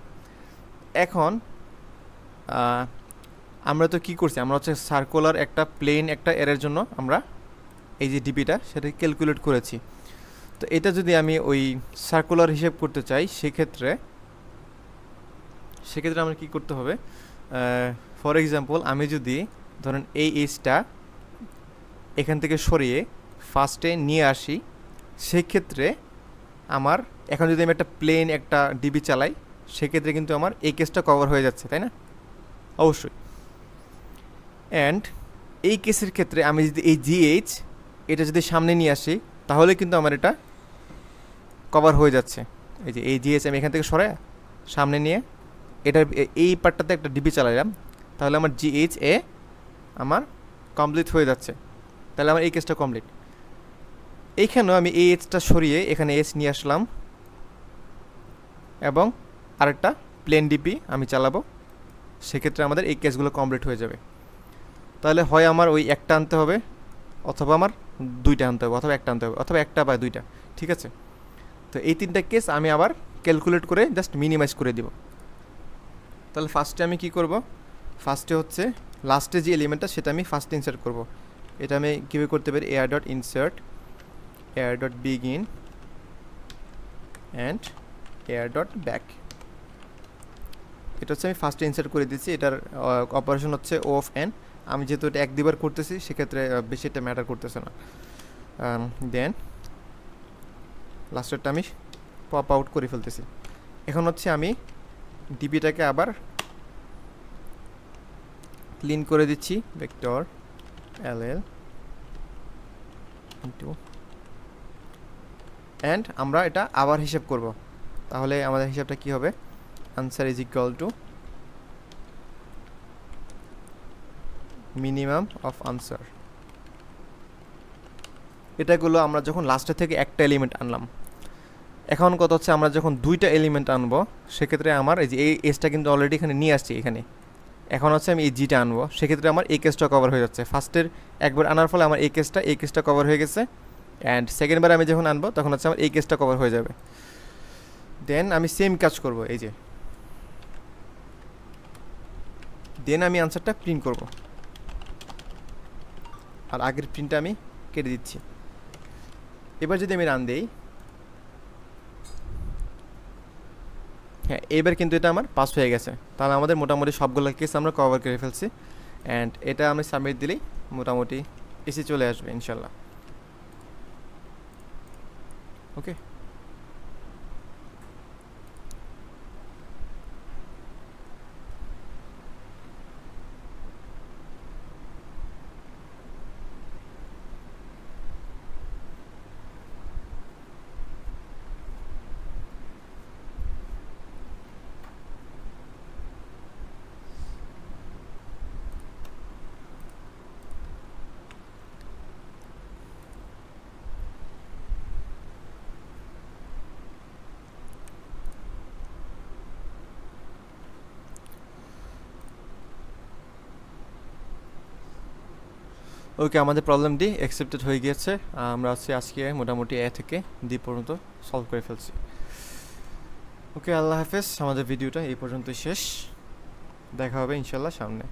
এখন আমরা তো কি করছি, আমরা হচ্ছে সার্কুলার একটা প্লেন একটা এরের জন্য আমরা এই যে ডিপিটা সেটা ক্যালকুলেট করেছি। তো এটা যদি আমি ওই সার্কুলার হিসেব করতে চাই, সেক্ষেত্রে আমার কি করতে হবে? ফর এক্সাম্পল, আমি যদি ধরেন এই এইচটা এখান থেকে সরিয়ে ফার্স্টে নিয়ে আসি, সেক্ষেত্রে আমার এখন যদি আমি একটা প্লেন একটা ডিবি চালাই, সেক্ষেত্রে কিন্তু আমার এই কেসটা কভার হয়ে যাচ্ছে, তাই না? অবশ্যই। অ্যান্ড এই কেসের ক্ষেত্রে আমি যদি এই জিএইচ এটা যদি সামনে নিয়ে আসি, তাহলে কিন্তু আমার এটা কভার হয়ে যাচ্ছে। এই যে এই জিএইচ আমি এখান থেকে সরাই সামনে নিয়ে এটার এই পার্টটাতে একটা ডিবি চালাইলাম, তাহলে আমার জিএইচ এ আমার কমপ্লিট হয়ে যাচ্ছে। তাহলে আমার এই কেসটা কমপ্লিট। এইখানেও আমি এই এইচটা সরিয়ে এখানে এইচ নিয়ে আসলাম এবং আরেকটা প্লেন ডিপি আমি চালাবো, সেক্ষেত্রে আমাদের এই কেসগুলো কমপ্লিট হয়ে যাবে। তাহলে হয় আমার ওই একটা আনতে হবে, অথবা আমার দুইটা আনতে হবে, অথবা একটা আনতে হবে, অথবা একটা বা দুইটা, ঠিক আছে? তো এই তিনটা কেস আমি আবার ক্যালকুলেট করে জাস্ট মিনিমাইজ করে দিব। তাহলে ফার্স্টে আমি কি করব? ফার্স্টে হচ্ছে লাস্টে যে এলিমেন্টটা সেটা আমি ফার্স্টে ইনসার্ট করব। এটা আমি কীভাবে করতে পারি? Air dot insert air dot begin and air dot back. এটা হচ্ছে আমি ফার্স্টে ইনসার্ট করে দিচ্ছি। এটার অপারেশন হচ্ছে ও অফ এন। আমি যেহেতু এটা এক দুবার করতেছি, সেক্ষেত্রে বেশি এটা ম্যাটার করতেছে না। দেন লাস্টেরটা আমি পপ আউট করে ফেলতেছি। এখন হচ্ছে আমি ডিপিটাকে আবার ক্লিন করে দিচ্ছি, ভেক্টর এলএল ইনটু, অ্যান্ড আমরা এটা আবার হিসাব করব। তাহলে আমাদের হিসাবটা কি হবে? Answer is equal to minimum of answer. এটাগুলো আমরা যখন লাস্টের থেকে একটা এলিমেন্ট আনলাম। এখন কথা হচ্ছে আমরা যখন দুইটা এলিমেন্ট আনবো, সেক্ষেত্রে আমার এই যে এই এসটা কিন্তু অলরেডি এখানে নিয়ে আসছি এখানে। এখন হচ্ছে আমি এই জিটা আনবো, সেক্ষেত্রে আমার এই কেসটা কভার হয়ে যাচ্ছে। ফার্স্টের একবার আনার ফলে আমার এই কেসটা কভার হয়ে গেছে, অ্যান্ড সেকেন্ডবার আমি যখন আনবো তখন হচ্ছে আমার এই কেসটা কভার হয়ে যাবে। দেন আমি সেম কাজ করব, এই যে দেন আমি আনসারটা প্রিন্ট করব, আর আগের প্রিন্টটা আমি কেটে দিচ্ছি। এবার যদি আমি রান দেই, হ্যাঁ এবার কিন্তু এটা আমার পাস হয়ে গেছে। তাহলে আমাদের মোটামুটি সবগুলো কেস আমরা কভার করে ফেলছি, অ্যান্ড এটা আমি সাবমিট দিলেই মোটামুটি এসে চলে আসবে ইনশাল্লাহ। ওকে, ওকে, আমাদের প্রবলেমটি অ্যাকসেপ্টেড হয়ে গিয়েছে। আমরা আজকে মোটামুটি এ থেকে ডি পর্যন্ত সলভ করে ফেলছি। ওকে, আল্লাহ হাফেজ। আমাদের ভিডিওটা এই পর্যন্তই শেষ। দেখা হবে ইনশাল্লাহ সামনে।